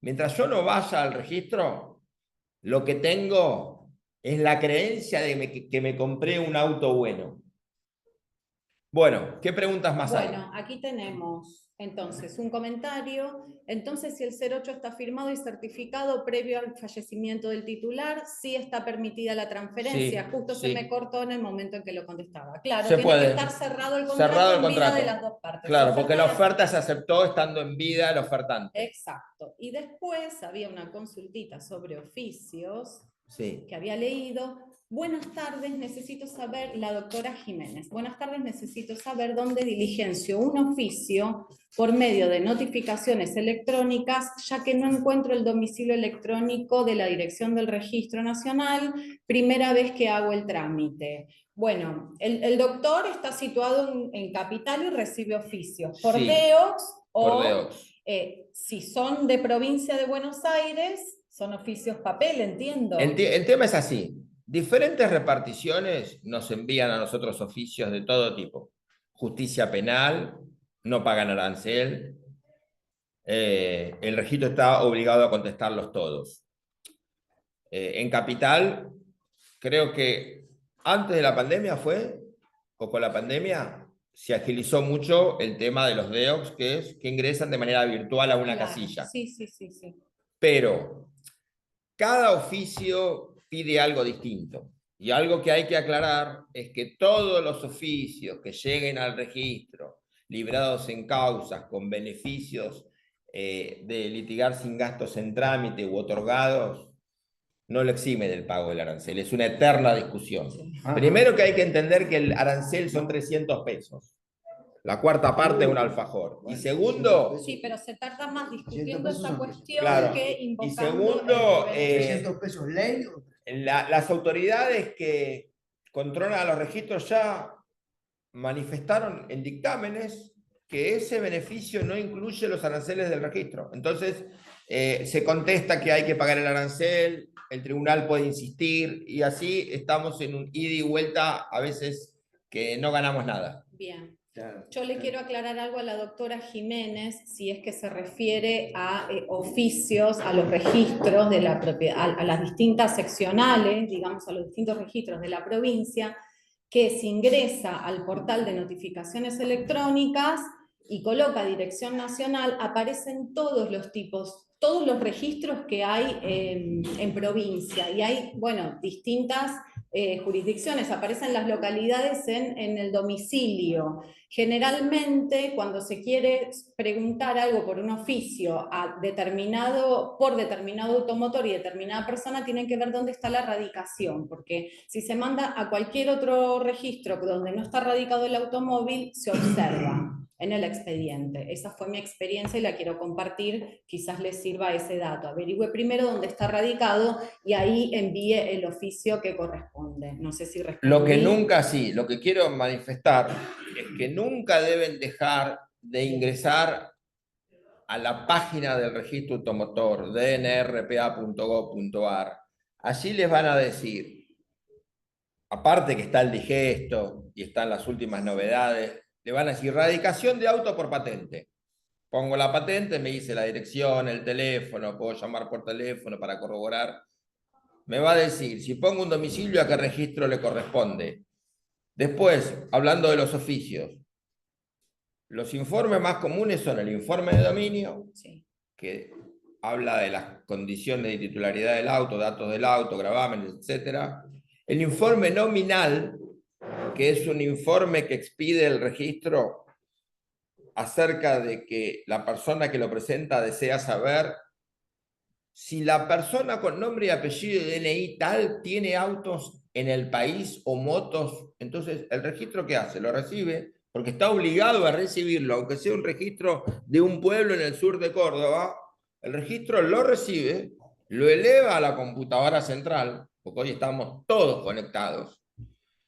Mientras yo no vaya al registro, lo que tengo es la creencia de que me compré un auto bueno. Bueno, ¿qué preguntas más hay? Bueno, aquí tenemos entonces un comentario. Entonces, si el 08 está firmado y certificado previo al fallecimiento del titular, sí está permitida la transferencia. Sí, Justo sí. se me cortó en el momento en que lo contestaba. Claro, Se tiene puede. que estar cerrado el contrato, Cerrado el en vida contrato. de las dos partes. Claro, porque la oferta se aceptó estando en vida el ofertante. Exacto. Y después había una consultita sobre oficios Sí. que había leído. Buenas tardes, necesito saber, la doctora Jiménez, buenas tardes, necesito saber dónde diligencio un oficio por medio de notificaciones electrónicas, ya que no encuentro el domicilio electrónico de la Dirección del Registro Nacional, primera vez que hago el trámite. Bueno, el doctor está situado en Capital y recibe oficios por Sí, DEOX o por DEOX. si son de provincia de Buenos Aires, son oficios papel, entiendo. El tema es así. Diferentes reparticiones nos envían a nosotros oficios de todo tipo. Justicia penal, no pagan arancel. El registro está obligado a contestarlos todos. En Capital, creo que antes de la pandemia o con la pandemia, se agilizó mucho el tema de los DEOX, que es que ingresan de manera virtual a una Claro, casilla. Sí. Pero cada oficio pide algo distinto. Y algo que hay que aclarar es que todos los oficios que lleguen al registro, librados en causas, con beneficios de litigar sin gastos en trámite u otorgados, no lo exime del pago del arancel. Es una eterna discusión. Primero que hay que entender que el arancel son 300 pesos. La cuarta parte es un alfajor. Y segundo... Sí, pero se tarda más discutiendo esta cuestión claro, que invocando... Y segundo, 300 pesos ley. las autoridades que controlan a los registros ya manifestaron en dictámenes que ese beneficio no incluye los aranceles del registro. Entonces, se contesta que hay que pagar el arancel, el tribunal puede insistir, y así estamos en un ida y vuelta, a veces que no ganamos nada. Bien. Yo le quiero aclarar algo a la doctora Jiménez, si es que se refiere a oficios, a los registros de la propiedad, a las distintas seccionales, digamos, a los distintos registros de la provincia, que se ingresa al portal de notificaciones electrónicas y coloca Dirección Nacional, aparecen todos los tipos, todos los registros que hay en provincia, y hay, bueno, distintas jurisdicciones, aparecen las localidades en el domicilio. Generalmente, cuando se quiere preguntar algo por un oficio por determinado automotor y determinada persona, tienen que ver dónde está la radicación, porque si se manda a cualquier otro registro donde no está radicado el automóvil, se observa en el expediente. Esa fue mi experiencia y la quiero compartir, quizás les sirva ese dato. Averigüe primero dónde está radicado y ahí envíe el oficio que corresponde. No sé si respondí. Lo que nunca, sí, lo que quiero manifestar es que nunca deben dejar de ingresar a la página del registro automotor, dnrpa.gov.ar. Allí les van a decir, aparte que está el digesto y están las últimas novedades, le van a decir radicación de auto por patente. Pongo la patente, me dice la dirección, el teléfono, puedo llamar por teléfono para corroborar. Me va a decir, si pongo un domicilio, a qué registro le corresponde. Después, hablando de los oficios, los informes más comunes son el informe de dominio, Sí. que habla de las condiciones de titularidad del auto, datos del auto, gravámenes, etc. El informe nominal, que es un informe que expide el registro acerca de que la persona que lo presenta desea saber si la persona con nombre y apellido de DNI tal tiene autos en el país o motos. Entonces, ¿el registro qué hace? Lo recibe porque está obligado a recibirlo, aunque sea un registro de un pueblo en el sur de Córdoba. El registro lo recibe, lo eleva a la computadora central, porque hoy estamos todos conectados.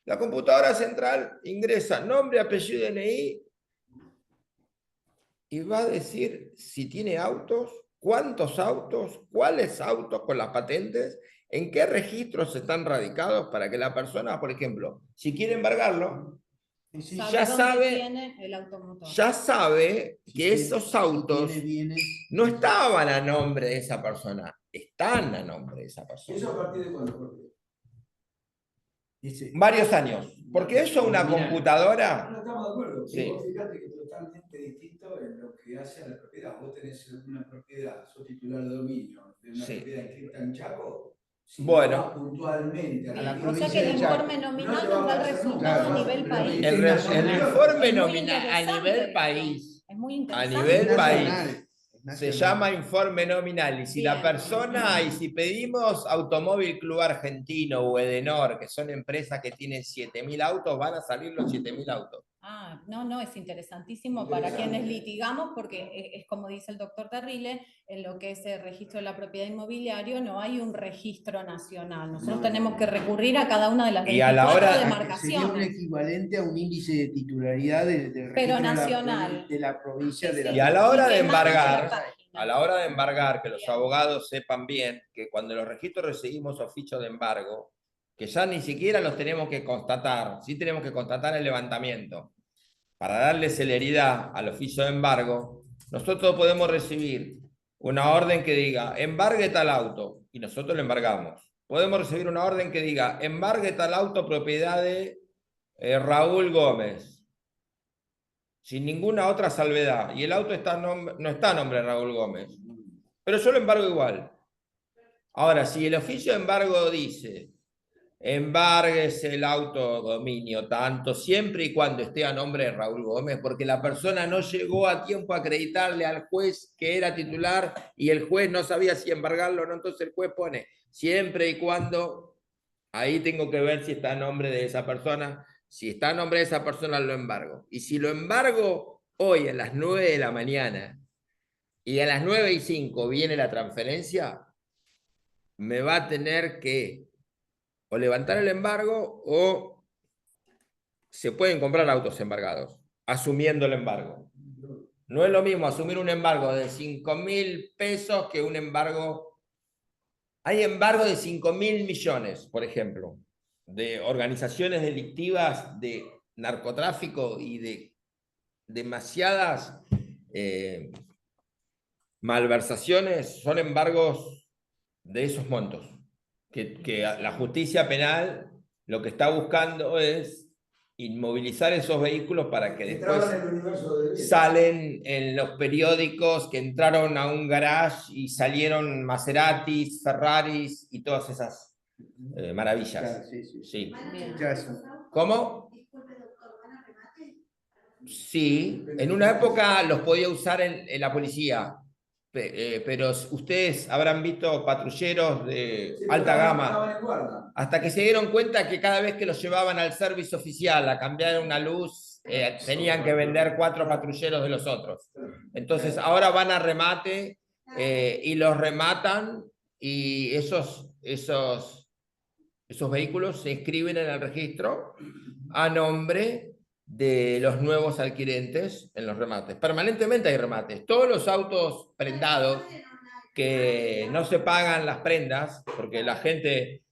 La computadora central ingresa nombre, apellido, DNI y va a decir si tiene autos, cuántos autos, cuáles autos con las patentes, en qué registros están radicados para que la persona, por ejemplo, si quiere embargarlo, ya sabe que esos autos no estaban a nombre de esa persona, están a nombre de esa persona. ¿Eso a partir de cuándo? Varios años. Porque eso una computadora... No estamos de acuerdo. Sí. Vos fíjate que es totalmente distinto en lo que hace a la propiedad. Vos tenés una propiedad, sos titular de dominio, de una propiedad inscrita en Chaco. Si bueno, puntualmente a la O provincia sea que el de Chaco. informe nominal nos da el resultado a nivel país. el informe Es muy nominal a nivel interesante país, Es muy a interesante. nivel país, Nacional. se llama informe nominal. Y si la Bien. persona, y si pedimos Automóvil Club Argentino o Edenor, que son empresas que tienen 7.000 autos, van a salir los 7.000 autos. Ah, no, es interesantísimo para quienes litigamos, porque es como dice el doctor Terrile, en lo que es el registro de la propiedad inmobiliaria no hay un registro nacional. Nosotros tenemos que recurrir a cada una de las Y a la 24 hora- Sería un demarcaciones. equivalente a un índice de titularidad del Pero registro nacional. de la provincia de la Y a la hora Y de que mande embargar, la página. a la hora de embargar, que los abogados sepan bien que cuando los registros recibimos oficios de embargo, que ya ni siquiera los tenemos que constatar, sí tenemos que constatar el levantamiento. Para darle celeridad al oficio de embargo, nosotros podemos recibir una orden que diga embargue tal auto y nosotros lo embargamos. Podemos recibir una orden que diga embargue tal auto propiedad de Raúl Gómez, sin ninguna otra salvedad, y el auto no está a nombre de Raúl Gómez, pero yo lo embargo igual. Ahora, si el oficio de embargo dice embargues el autodominio tanto, siempre y cuando esté a nombre de Raúl Gómez, porque la persona no llegó a tiempo a acreditarle al juez que era titular y el juez no sabía si embargarlo o no, entonces el juez pone siempre y cuando, ahí tengo que ver si está a nombre de esa persona. Si está a nombre de esa persona, lo embargo. Y si lo embargo hoy a las 9 de la mañana y a las 9:05 viene la transferencia, me va a tener que o levantar el embargo o se pueden comprar autos embargados, asumiendo el embargo. No es lo mismo asumir un embargo de 5.000 pesos que un embargo... Hay embargo de 5.000 millones, por ejemplo, de organizaciones delictivas de narcotráfico y de demasiadas malversaciones, son embargos de esos montos. Que la justicia penal lo que está buscando es inmovilizar esos vehículos para que después salen en los periódicos que entraron a un garage y salieron Maseratis, Ferraris y todas esas maravillas. Sí. ¿Cómo? Sí, en una época los podía usar en la policía. Pero ustedes habrán visto patrulleros de alta gama, hasta que se dieron cuenta que cada vez que los llevaban al servicio oficial a cambiar una luz, tenían que vender 4 patrulleros de los otros. Entonces ahora van a remate y los rematan y esos vehículos se inscriben en el registro a nombre de los nuevos adquirentes en los remates. Permanentemente hay remates. Todos los autos prendados que no se pagan las prendas, porque la gente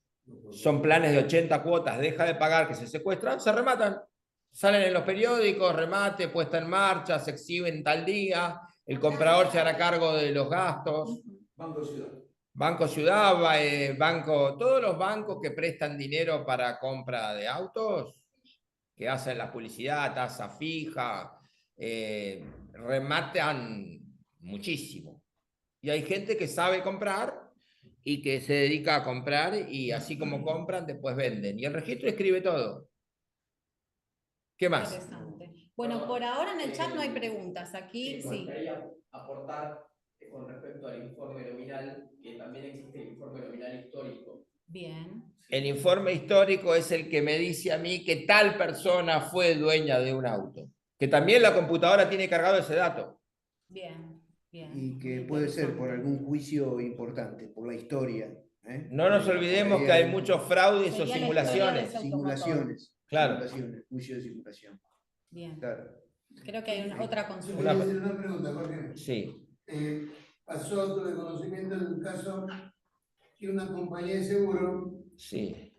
son planes de 80 cuotas, deja de pagar, que se secuestran, se rematan. Salen en los periódicos, remate, puesta en marcha, se exhiben tal día, el comprador se hará cargo de los gastos. Banco Ciudad. Banco Ciudad, todos los bancos que prestan dinero para compra de autos, que hacen la publicidad, tasa fija, rematan muchísimo. Y hay gente que sabe comprar y que se dedica a comprar y así como compran, después venden. Y el registro escribe todo. ¿Qué más? Interesante. Bueno, por ahora en el chat no hay preguntas. Aquí sí. Quería aportar con respecto al informe nominal, que también existe el informe nominal histórico. Bien. El informe histórico es el que me dice a mí que tal persona fue dueña de un auto. Que también la computadora tiene cargado ese dato. Bien, bien. Y que puede ser por algún juicio importante, por la historia. No nos olvidemos que hay muchos fraudes o Sería la simulaciones. historia de ese Simulaciones. Claro. Simulaciones, juicio de simulación. Bien. Claro. Creo que hay otra Yo consulta. quería hacer una pregunta, Jorge. Sí. Pasó tu conocimiento de un caso que una compañía de seguro, Sí.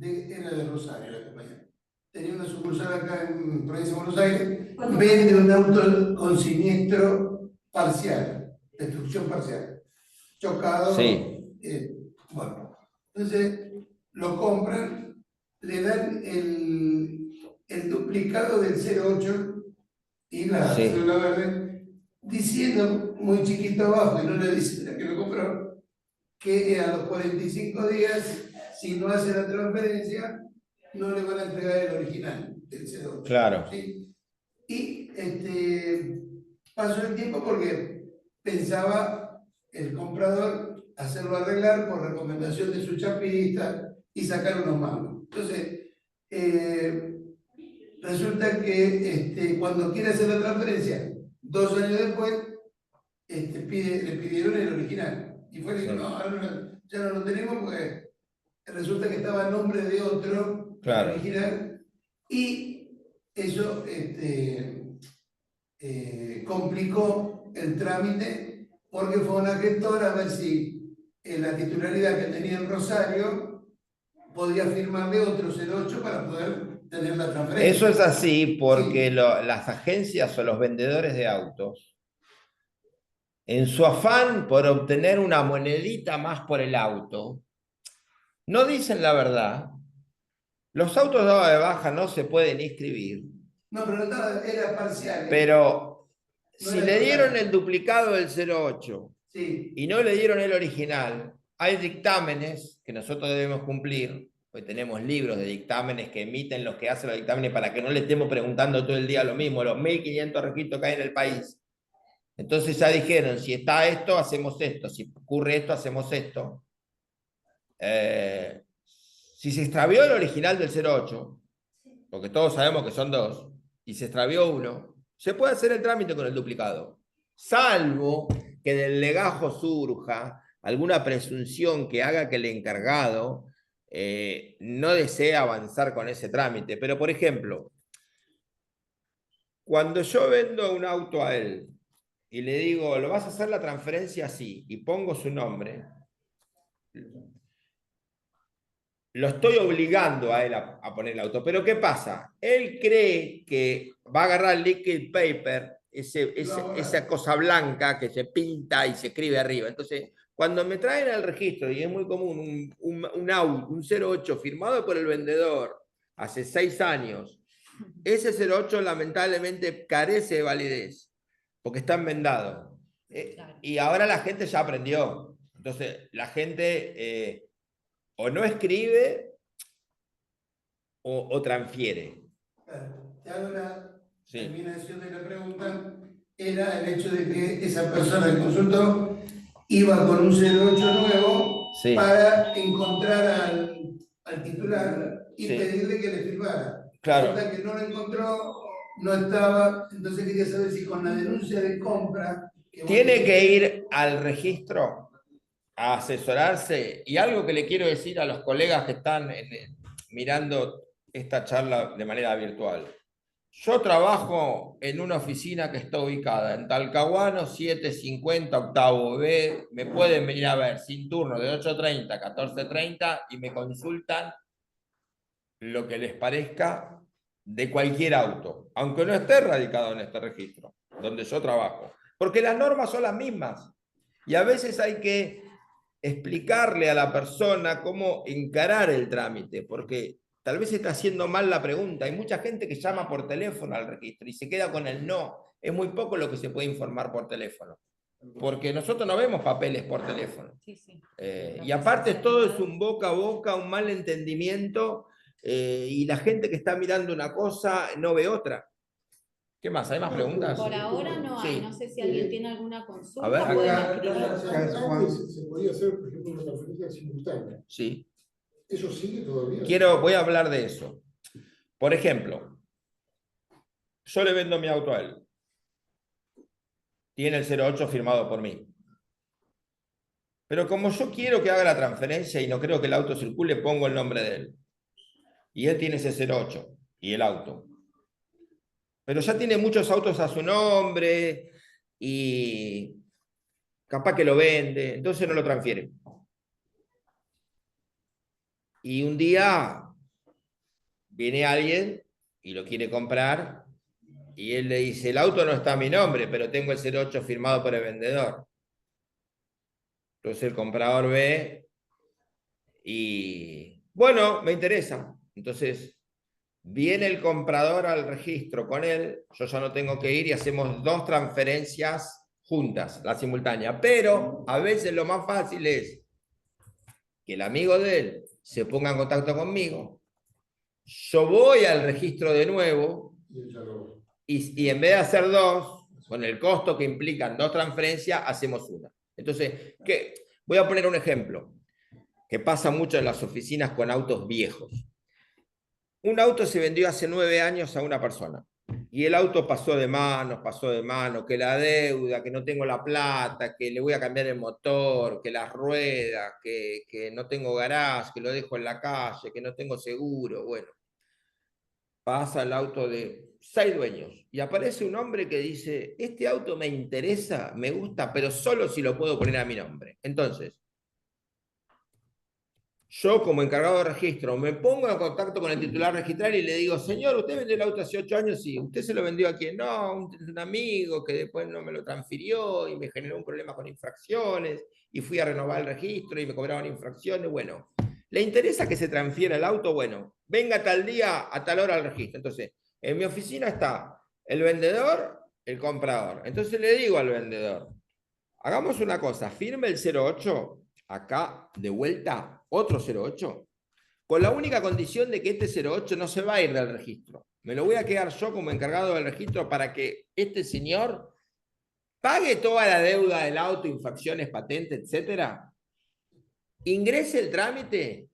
era de Rosario la compañía, tenía una sucursal acá en Provincia de Buenos Aires, vende un auto con siniestro parcial, destrucción parcial, chocado. Sí. Bueno, entonces lo compran, le dan el duplicado del 08 y la Sí. cédula verde, diciendo muy chiquito abajo, y no le dice a que lo compró, que a los 45 días, si no hace la transferencia, no le van a entregar el original del 08. Claro. ¿Sí? Y pasó el tiempo porque pensaba el comprador hacerlo arreglar por recomendación de su chapista y sacar unos mangos. Entonces, resulta que cuando quiere hacer la transferencia, 2 años después, le pidieron el original. Y fue y dijo, no, ahora ya no lo tenemos porque resulta que estaba a nombre de otro, Claro. original, y eso complicó el trámite porque fue una gestora a ver si la titularidad que tenía en Rosario podía firmarle otro 08 para poder tener la transferencia. Eso es así porque Sí. las agencias o los vendedores de autos, en su afán por obtener una monedita más por el auto, no dicen la verdad. Los autos dados de baja no se pueden inscribir. No, pero no, era parcial. Pero No si era le dieron total. el duplicado del 08 Sí. y no le dieron el original, hay dictámenes que nosotros debemos cumplir. Hoy tenemos libros de dictámenes que emiten los que hacen los dictámenes para que no le estemos preguntando todo el día lo mismo, los 1500 registros que hay en el país. Entonces ya dijeron, si está esto, hacemos esto, si ocurre esto, hacemos esto. Si se extravió el original del 08, porque todos sabemos que son 2, y se extravió uno, se puede hacer el trámite con el duplicado, salvo que del legajo surja alguna presunción que haga que el encargado no desee avanzar con ese trámite. Pero, por ejemplo, cuando yo vendo un auto a él y le digo, ¿lo vas a hacer la transferencia? Sí, y pongo su nombre, lo estoy obligando a él a poner el auto. Pero ¿qué pasa? Él cree que va a agarrar el liquid paper, esa cosa blanca que se pinta y se escribe arriba. Entonces, cuando me traen al registro, y es muy común, un auto, un 08 firmado por el vendedor hace 6 años, ese 08 lamentablemente carece de validez, porque está enmendado. Y ahora la gente ya aprendió. Entonces, la gente o no escribe o transfiere. Te hago la Sí. terminación de la pregunta. Era el hecho de que esa persona que consultó iba con un 08 nuevo Sí. para encontrar al titular y Sí. pedirle que le firmara. Claro. Resulta que no lo encontró, no estaba, entonces quería saber si con la denuncia de compra... Tiene que ir al registro a asesorarse. Y algo que le quiero decir a los colegas que están mirando esta charla de manera virtual. Yo trabajo en una oficina que está ubicada en Talcahuano, 750, octavo B. Me pueden venir a ver sin turno de 8:30 a 14:30 y me consultan lo que les parezca de cualquier auto, aunque no esté radicado en este registro, donde yo trabajo. Porque las normas son las mismas. Y a veces hay que explicarle a la persona cómo encarar el trámite, porque tal vez está haciendo mal la pregunta. Hay mucha gente que llama por teléfono al registro y se queda con el no. Es muy poco lo que se puede informar por teléfono, porque nosotros no vemos papeles por teléfono. Sí, sí. Y aparte todo es un boca a boca, un mal entendimiento, y la gente que está mirando una cosa no ve otra. ¿Qué más? ¿Hay más preguntas? Por ahora no hay, Sí. no sé si alguien tiene alguna consulta. A ver. pueden Acá, escribir. antes se podía hacer, por ejemplo, una transferencia simultánea. Sí. ¿Eso sigue todavía? Voy a hablar de eso. Por ejemplo, yo le vendo mi auto a él. Tiene el 08 firmado por mí. Pero como yo quiero que haga la transferencia y no creo que el auto circule, pongo el nombre de él. Y él tiene ese 08 y el auto. Pero ya tiene muchos autos a su nombre y capaz que lo vende, entonces no lo transfiere. Y un día viene alguien y lo quiere comprar y él le dice, el auto no está a mi nombre, pero tengo el 08 firmado por el vendedor. Entonces el comprador ve y, bueno, me interesa. Entonces viene el comprador al registro con él, yo ya no tengo que ir y hacemos 2 transferencias juntas, la simultánea. Pero a veces lo más fácil es que el amigo de él se ponga en contacto conmigo, yo voy al registro de nuevo y en vez de hacer 2, con el costo que implican 2 transferencias, hacemos una. Entonces, voy a poner un ejemplo que pasa mucho en las oficinas con autos viejos. Un auto se vendió hace 9 años a una persona y el auto pasó de mano, que la deuda, que no tengo la plata, que le voy a cambiar el motor, que las ruedas, que no tengo garage, que lo dejo en la calle, que no tengo seguro. Bueno, pasa el auto de 6 dueños y aparece un hombre que dice, este auto me interesa, me gusta, pero solo si lo puedo poner a mi nombre. Entonces, yo como encargado de registro me pongo en contacto con el titular registral y le digo, señor, ¿usted vendió el auto hace 8 años? Sí. ¿Usted se lo vendió a quién? No, un amigo que después no me lo transfirió y me generó un problema con infracciones y fui a renovar el registro y me cobraban infracciones. Bueno, ¿le interesa que se transfiera el auto? Bueno, venga tal día a tal hora al registro. Entonces, en mi oficina está el vendedor, el comprador. Entonces le digo al vendedor, hagamos una cosa, firme el 08, acá de vuelta otro 08, con la única condición de que este 08 no se va a ir del registro. Me lo voy a quedar yo como encargado del registro para que este señor pague toda la deuda del auto, infracciones, patentes, etcétera, ingrese el trámite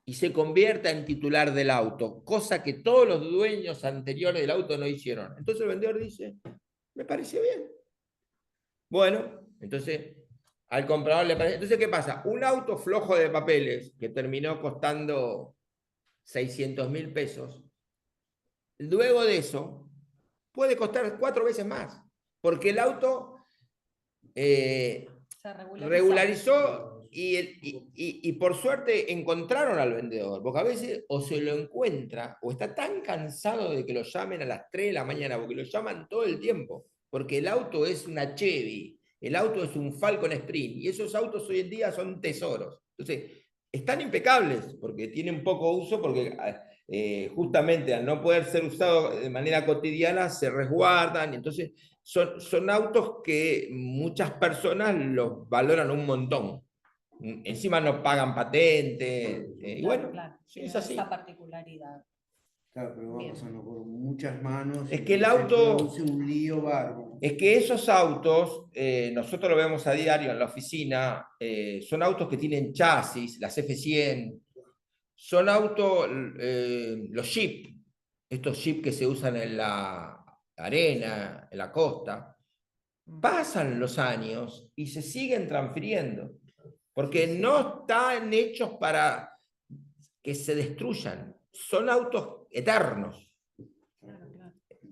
y se convierta en titular del auto, cosa que todos los dueños anteriores del auto no hicieron. Entonces el vendedor dice, me parece bien. Bueno, entonces al comprador le parece. Entonces, ¿qué pasa? Un auto flojo de papeles que terminó costando 600.000 pesos, luego de eso, puede costar 4 veces más, porque el auto Se regularizó y por suerte encontraron al vendedor, porque a veces o se lo encuentra o está tan cansado de que lo llamen a las 3 de la mañana, porque lo llaman todo el tiempo, porque el auto es una Chevy. El auto es un Falcon Sprint y esos autos hoy en día son tesoros. Entonces, están impecables porque tienen poco uso, porque justamente al no poder ser usados de manera cotidiana se resguardan. Entonces, son autos que muchas personas los valoran un montón. Encima no pagan patente. Y bueno, sí, es así. Esa particularidad. Claro, pero va Bien. pasando por muchas manos. Es que el se auto- produce un lío bárbaro. Es que esos autos, nosotros lo vemos a diario en la oficina, son autos que tienen chasis, las F100, son autos, los Jeep, estos Jeep que se usan en la arena, en la costa, pasan los años y se siguen transfiriendo, porque no están hechos para que se destruyan, son autos eternos.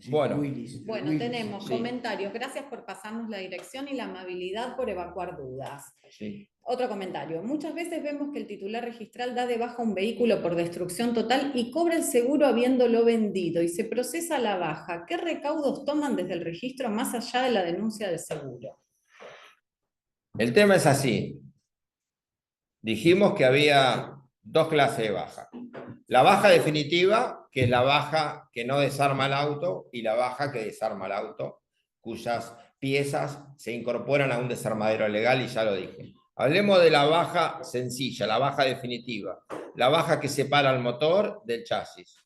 Sí, Bueno. muy ilícito, Bueno, muy tenemos Sí. comentarios. Gracias por pasarnos la dirección y la amabilidad por evacuar dudas. Sí. Otro comentario. Muchas veces vemos que el titular registral da de baja un vehículo por destrucción total y cobra el seguro habiéndolo vendido y se procesa la baja. ¿Qué recaudos toman desde el registro más allá de la denuncia del seguro? El tema es así. Dijimos que había dos clases de baja. La baja definitiva, que es la baja que no desarma el auto, y la baja que desarma el auto, cuyas piezas se incorporan a un desarmadero legal, y ya lo dije. Hablemos de la baja sencilla, la baja definitiva, la baja que separa el motor del chasis.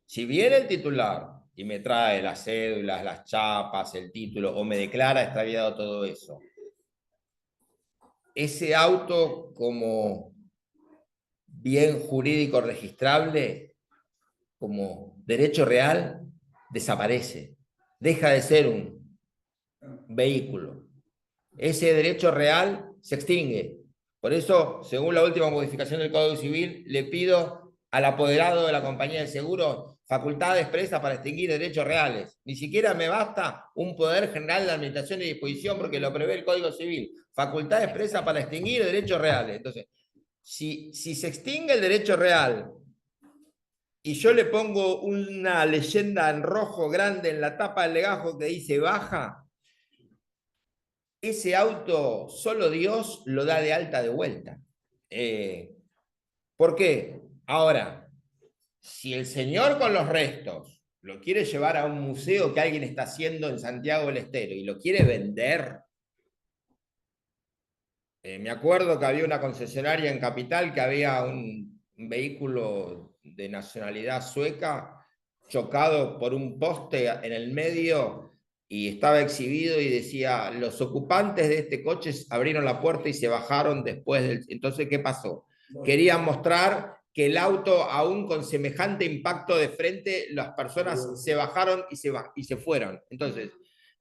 Si viene el titular y me trae las cédulas, las chapas, el título, o me declara extraviado todo eso, ese auto como bien jurídico registrable, como derecho real, desaparece. Deja de ser un vehículo. Ese derecho real se extingue. Por eso, según la última modificación del Código Civil, le pido al apoderado de la compañía de seguros facultades expresas para extinguir derechos reales. Ni siquiera me basta un poder general de administración y disposición porque lo prevé el Código Civil. Facultad expresa para extinguir derechos reales. Entonces, si se extingue el derecho real y yo le pongo una leyenda en rojo grande en la tapa del legajo que dice baja, ese auto solo Dios lo da de alta de vuelta. ¿Por qué? Ahora, si el señor con los restos lo quiere llevar a un museo que alguien está haciendo en Santiago del Estero y lo quiere vender, me acuerdo que había una concesionaria en Capital que había un vehículo de nacionalidad sueca chocado por un poste en el medio y estaba exhibido y decía, los ocupantes de este coche abrieron la puerta y se bajaron después del... Entonces, ¿qué pasó? Querían mostrar que el auto, aún con semejante impacto de frente, las personas se bajaron y se fueron. Entonces,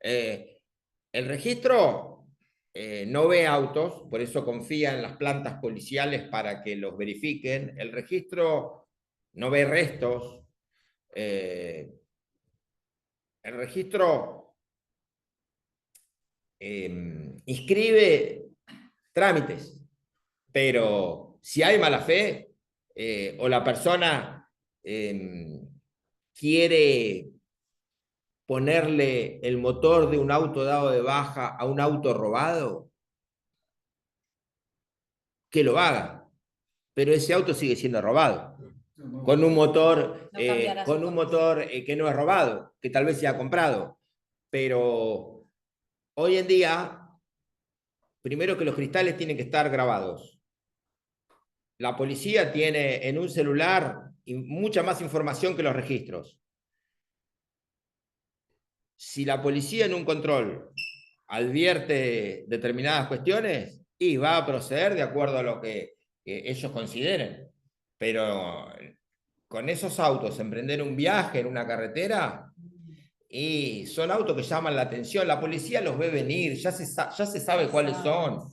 el registro no ve autos, por eso confía en las plantas policiales para que los verifiquen. El registro no ve restos. El registro inscribe trámites, pero si hay mala fe o la persona quiere ponerle el motor de un auto dado de baja a un auto robado, que lo haga, pero ese auto sigue siendo robado, con un motor, que no es robado, que tal vez se ha comprado, pero hoy en día, primero que los cristales tienen que estar grabados. La policía tiene en un celular mucha más información que los registros. Si la policía en un control advierte determinadas cuestiones, y va a proceder de acuerdo a lo que ellos consideren. Pero con esos autos, emprender un viaje en una carretera, y son autos que llaman la atención. La policía los ve venir, ya se sabe cuáles son.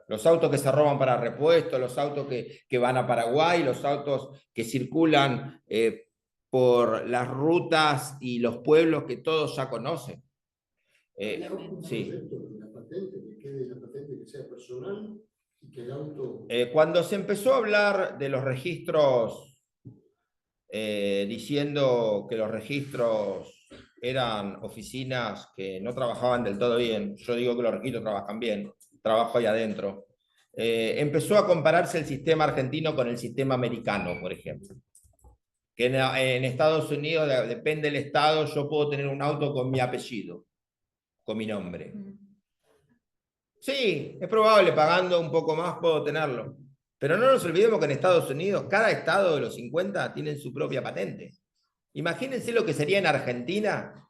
Los autos que se roban para repuesto, los autos que van a Paraguay, los autos que circulan por las rutas y los pueblos que todos ya conocen. Sí. La patente, que quede la patente que sea personal y que el auto... Cuando se empezó a hablar de los registros, diciendo que los registros eran oficinas que no trabajaban del todo bien, yo digo que los registros trabajan bien, trabajo ahí adentro, empezó a compararse el sistema argentino con el sistema americano, por ejemplo. Que en Estados Unidos, depende del estado, yo puedo tener un auto con mi apellido, con mi nombre. Sí, es probable, pagando un poco más puedo tenerlo. Pero no nos olvidemos que en Estados Unidos, cada estado de los 50 tienen su propia patente. Imagínense lo que sería en Argentina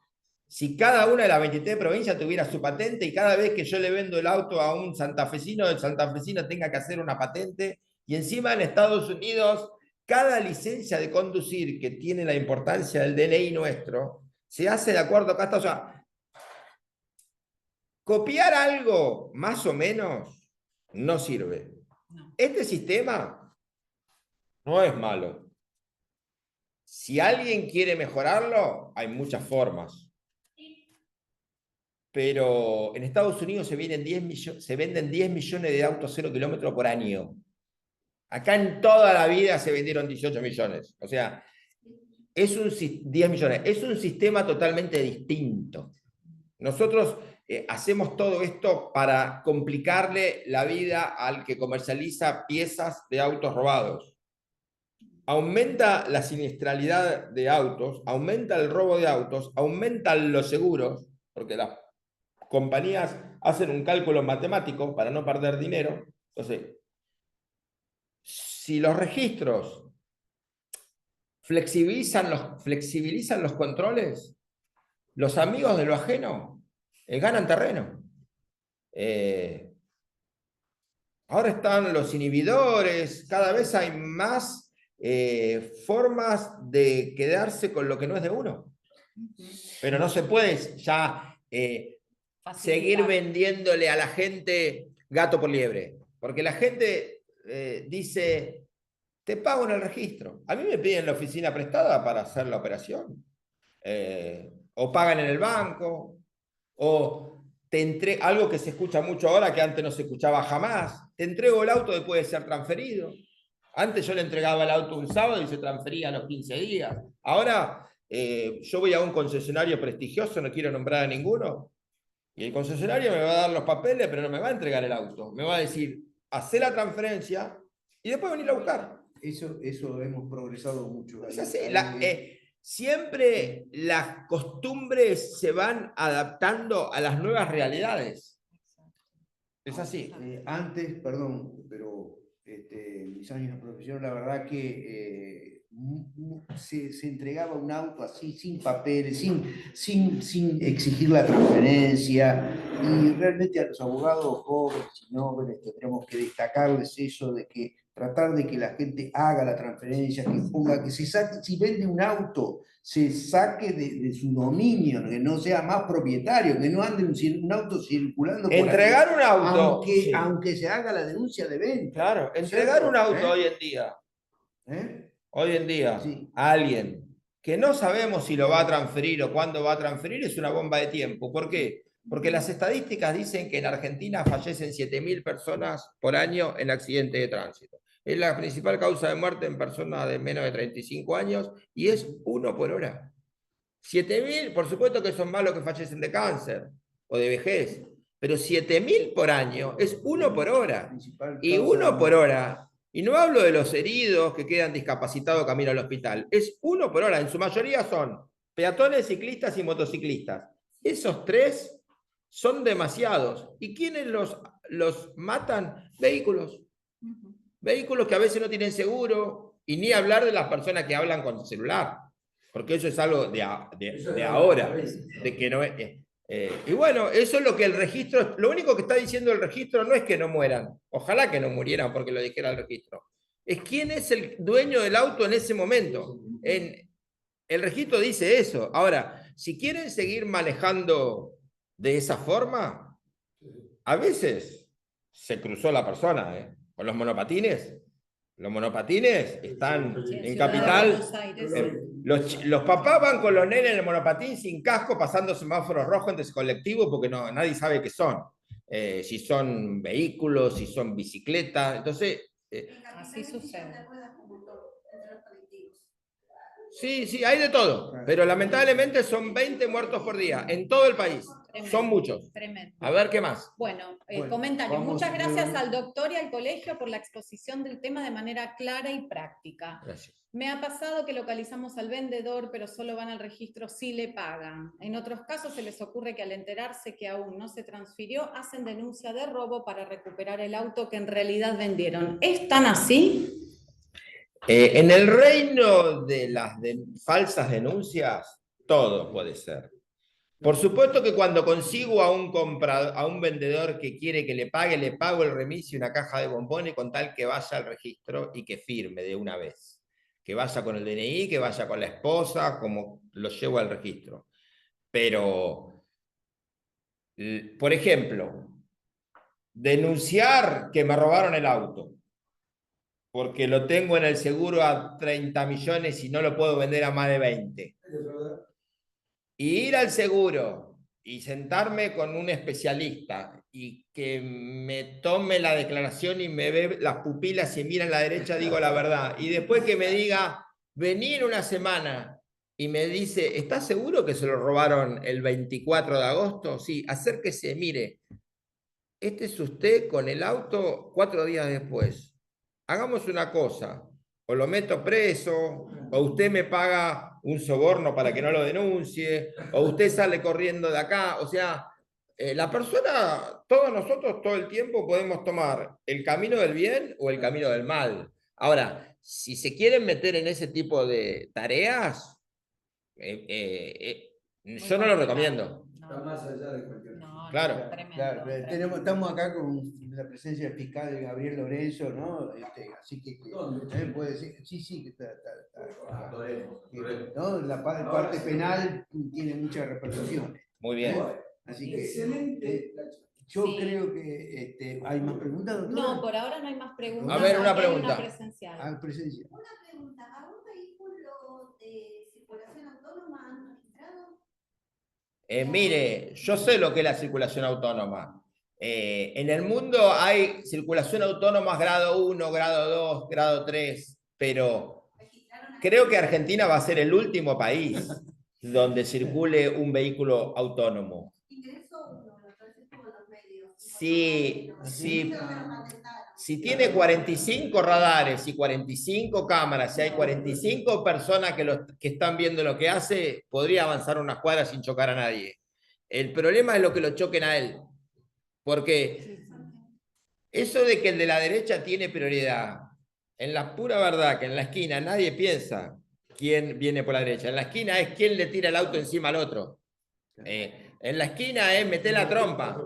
si cada una de las 23 provincias tuviera su patente y cada vez que yo le vendo el auto a un santafesino, el santafesino tenga que hacer una patente. Y encima en Estados Unidos, cada licencia de conducir que tiene la importancia del DNI nuestro, se hace de acuerdo acá. O sea, copiar algo más o menos no sirve. Este sistema no es malo. Si alguien quiere mejorarlo, hay muchas formas. Pero en Estados Unidos se venden 10 millones de autos 0 kilómetros por año. Acá en toda la vida se vendieron 18 millones. O sea, 10 millones. Es un sistema totalmente distinto. Nosotros hacemos todo esto para complicarle la vida al que comercializa piezas de autos robados. Aumenta la siniestralidad de autos, aumenta el robo de autos, aumentan los seguros, porque las compañías hacen un cálculo matemático para no perder dinero. Entonces, si los registros flexibilizan los controles, los amigos de lo ajeno ganan terreno. Ahora están los inhibidores, cada vez hay más formas de quedarse con lo que no es de uno. Pero no se puede ya seguir vendiéndole a la gente gato por liebre, porque la gente dice, te pago en el registro. A mí me piden la oficina prestada para hacer la operación. O pagan en el banco, o algo que se escucha mucho ahora que antes no se escuchaba jamás. Te entrego el auto después de ser transferido. Antes yo le entregaba el auto un sábado y se transfería a los 15 días. Ahora yo voy a un concesionario prestigioso, no quiero nombrar a ninguno, y el concesionario me va a dar los papeles, pero no me va a entregar el auto. Me va a decir, hacé la transferencia y después venir a buscar. Eso hemos progresado mucho. Es así, siempre las costumbres se van adaptando a las nuevas realidades. Es así. Antes, perdón, pero mis años de profesión, la verdad que se entregaba un auto así, sin papeles, sin exigir la transferencia, y realmente a los abogados jóvenes y jóvenes tendremos que destacarles eso de que tratar de que la gente haga la transferencia, que ponga, que se saque, si vende un auto, se saque de su dominio, que no sea más propietario, que no ande un auto circulando. Entregar un auto. Aunque se haga la denuncia de venta. Claro, entregar un auto hoy en día. Hoy en día, sí, a alguien que no sabemos si lo va a transferir o cuándo va a transferir es una bomba de tiempo. ¿Por qué? Porque las estadísticas dicen que en Argentina fallecen 7.000 personas por año en accidentes de tránsito. Es la principal causa de muerte en personas de menos de 35 años y es 1 por hora. 7.000, por supuesto que son más los que fallecen de cáncer o de vejez, pero 7.000 por año es 1 por hora. Y 1 por hora, y no hablo de los heridos que quedan discapacitados camino al hospital, es 1 por hora. En su mayoría son peatones, ciclistas y motociclistas. Esos 3 son demasiados. ¿Y quiénes los matan? Vehículos. Vehículos que a veces no tienen seguro, y ni hablar de las personas que hablan con el celular, porque eso es algo de ahora, de que no es... y bueno, eso es lo que el registro, lo único que está diciendo el registro no es que no mueran, ojalá que no murieran porque lo dijera el registro, es quién es el dueño del auto en ese momento. El registro dice eso. Ahora, si quieren seguir manejando de esa forma, a veces se cruzó la persona, con los monopatines. Los monopatines están en Capital. Los papás van con los nenes en el monopatín sin casco, pasando semáforos rojos entre ese colectivo porque nadie sabe qué son. Si son vehículos, si son bicicletas. Entonces, así sucede. Sí, hay de todo. Pero lamentablemente son 20 muertos por día en todo el país. Tremendo, son muchos. Tremendo. A ver qué más. Bueno, comentario. Muchas gracias al doctor y al colegio por la exposición del tema de manera clara y práctica. Gracias. Me ha pasado que localizamos al vendedor, pero solo van al registro si le pagan. En otros casos se les ocurre que al enterarse que aún no se transfirió, hacen denuncia de robo para recuperar el auto que en realidad vendieron. ¿Es tan así? En el reino de las falsas denuncias, todo puede ser. Por supuesto que cuando consigo a un vendedor que quiere que le pago el remis y una caja de bombones con tal que vaya al registro y que firme de una vez. Que vaya con el DNI, que vaya con la esposa, como lo llevo al registro. Pero, por ejemplo, denunciar que me robaron el auto. porque lo tengo en el seguro a 30 millones y no lo puedo vender a más de 20. Y ir al seguro y sentarme con un especialista y que me tome la declaración y me ve las pupilas y mira a la derecha, digo la verdad. Y después que me diga, vení en una semana y me dice, ¿estás seguro que se lo robaron el 24 de agosto? Sí, acérquese, mire, este es usted con el auto 4 días después. Hagamos una cosa, o lo meto preso, o usted me paga un soborno para que no lo denuncie, o usted sale corriendo de acá. O sea, la persona, todos nosotros todo el tiempo podemos tomar el camino del bien o el camino del mal. Ahora, si se quieren meter en ese tipo de tareas, yo no lo recomiendo. Está más allá de cualquier No, Claro. no, tremendo, Claro, tremendo. estamos acá con la presencia del fiscal de Gabriel Lorenzo, ¿no? Así que también puede decir, sí, que está ¿no? La parte penal tiene muchas repercusiones. Muy bien. Así que excelente. yo Sí. creo que hay más preguntas, doctora. No, por ahora no hay más preguntas. A ver, una Aquí hay pregunta. presencial. Ah, presencia. Una pregunta, ¿a un vehículo de circulación autónoma han registrado? Mire, yo sé lo que es la circulación autónoma. En el mundo hay circulación autónoma grado 1, grado 2, grado 3, pero creo que Argentina va a ser el último país donde circule un vehículo autónomo. Ingresó uno, entonces estuvo en los medios. Si tiene 45 radares y 45 cámaras, y hay 45 personas que están viendo lo que hace, podría avanzar unas cuadras sin chocar a nadie. El problema es lo que lo choquen a él. Porque eso de que el de la derecha tiene prioridad, en la pura verdad que en la esquina nadie piensa quién viene por la derecha. En la esquina es quién le tira el auto encima al otro. En la esquina es meter la trompa.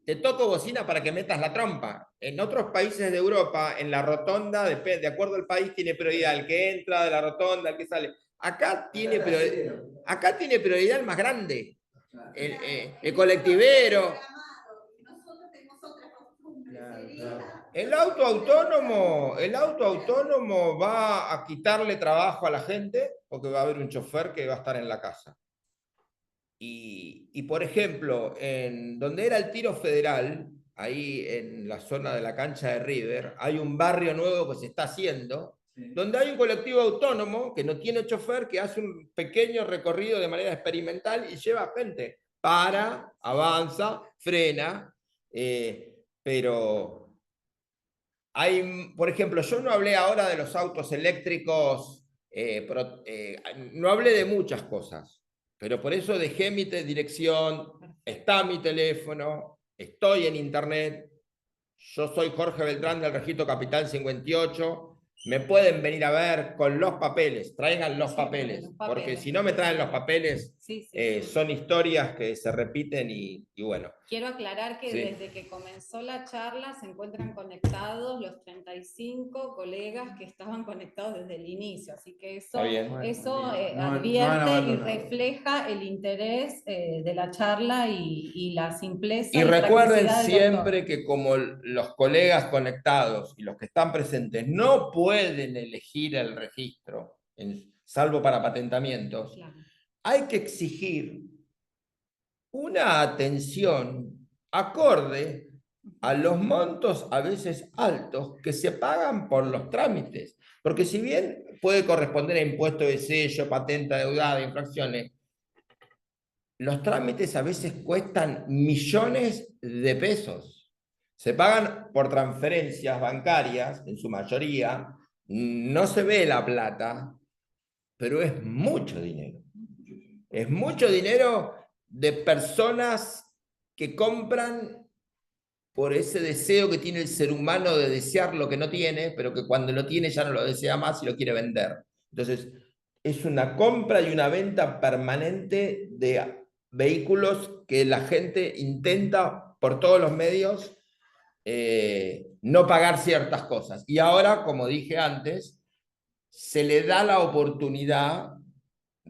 Te toco bocina para que metas la trompa. En otros países de Europa, en la rotonda, de acuerdo al país, tiene prioridad el que entra de la rotonda, el que sale. Acá tiene prioridad el más grande. El colectivero. El auto autónomo va a quitarle trabajo a la gente porque va a haber un chofer que va a estar en la casa. Y por ejemplo, en donde era el Tiro Federal, ahí en la zona de la cancha de River, hay un barrio nuevo que se está haciendo, donde hay un colectivo autónomo que no tiene chofer, que hace un pequeño recorrido de manera experimental y lleva gente. Para, avanza, frena, pero hay, por ejemplo, yo no hablé ahora de los autos eléctricos, no hablé de muchas cosas. Pero por eso dejé mi dirección, está mi teléfono, estoy en internet. Yo soy Jorge Beltrán del Registro Capital 58. Me pueden venir a ver con los papeles, traigan los papeles, porque si no me traen los papeles, son historias que se repiten y bueno. Quiero aclarar que desde que comenzó la charla se encuentran conectados los 35 colegas que estaban conectados desde el inicio, así que eso advierte y refleja el interés de la charla y la simpleza. Y recuerden siempre que como los colegas conectados y los que están presentes no pueden elegir el registro, salvo para patentamientos, hay que exigir una atención acorde a los montos a veces altos que se pagan por los trámites. Porque si bien puede corresponder a impuesto de sello, patente adeudada, infracciones, los trámites a veces cuestan millones de pesos. Se pagan por transferencias bancarias, en su mayoría, no se ve la plata, pero es mucho dinero. Es mucho dinero de personas que compran por ese deseo que tiene el ser humano de desear lo que no tiene, pero que cuando lo tiene ya no lo desea más y lo quiere vender. Entonces, es una compra y una venta permanente de vehículos que la gente intenta por todos los medios no pagar ciertas cosas. Y ahora, como dije antes, se le da la oportunidad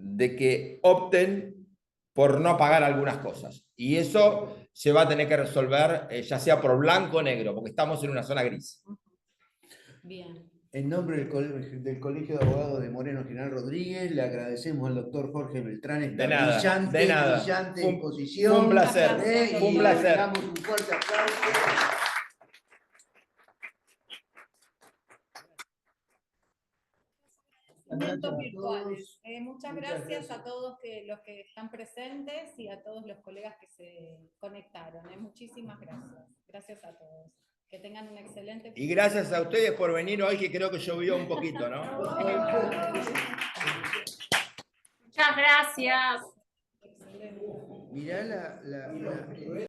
de que opten por no pagar algunas cosas. Y eso se va a tener que resolver ya sea por blanco o negro, porque estamos en una zona gris. Bien. En nombre del Colegio de Abogados de Moreno General Rodríguez, le agradecemos al doctor Jorge Beltrán esta De nada, brillante, de nada. brillante Fue un exposición. placer, Y fue un placer. le damos un fuerte aplauso. Virtuales. Muchas Muchas gracias gracias. a todos los que están presentes y a todos los colegas que se conectaron. Muchísimas gracias. Gracias a todos. Que tengan un excelente. Y gracias a ustedes por venir hoy, que creo que llovió un poquito, ¿no? Muchas gracias. Excelente. Mirá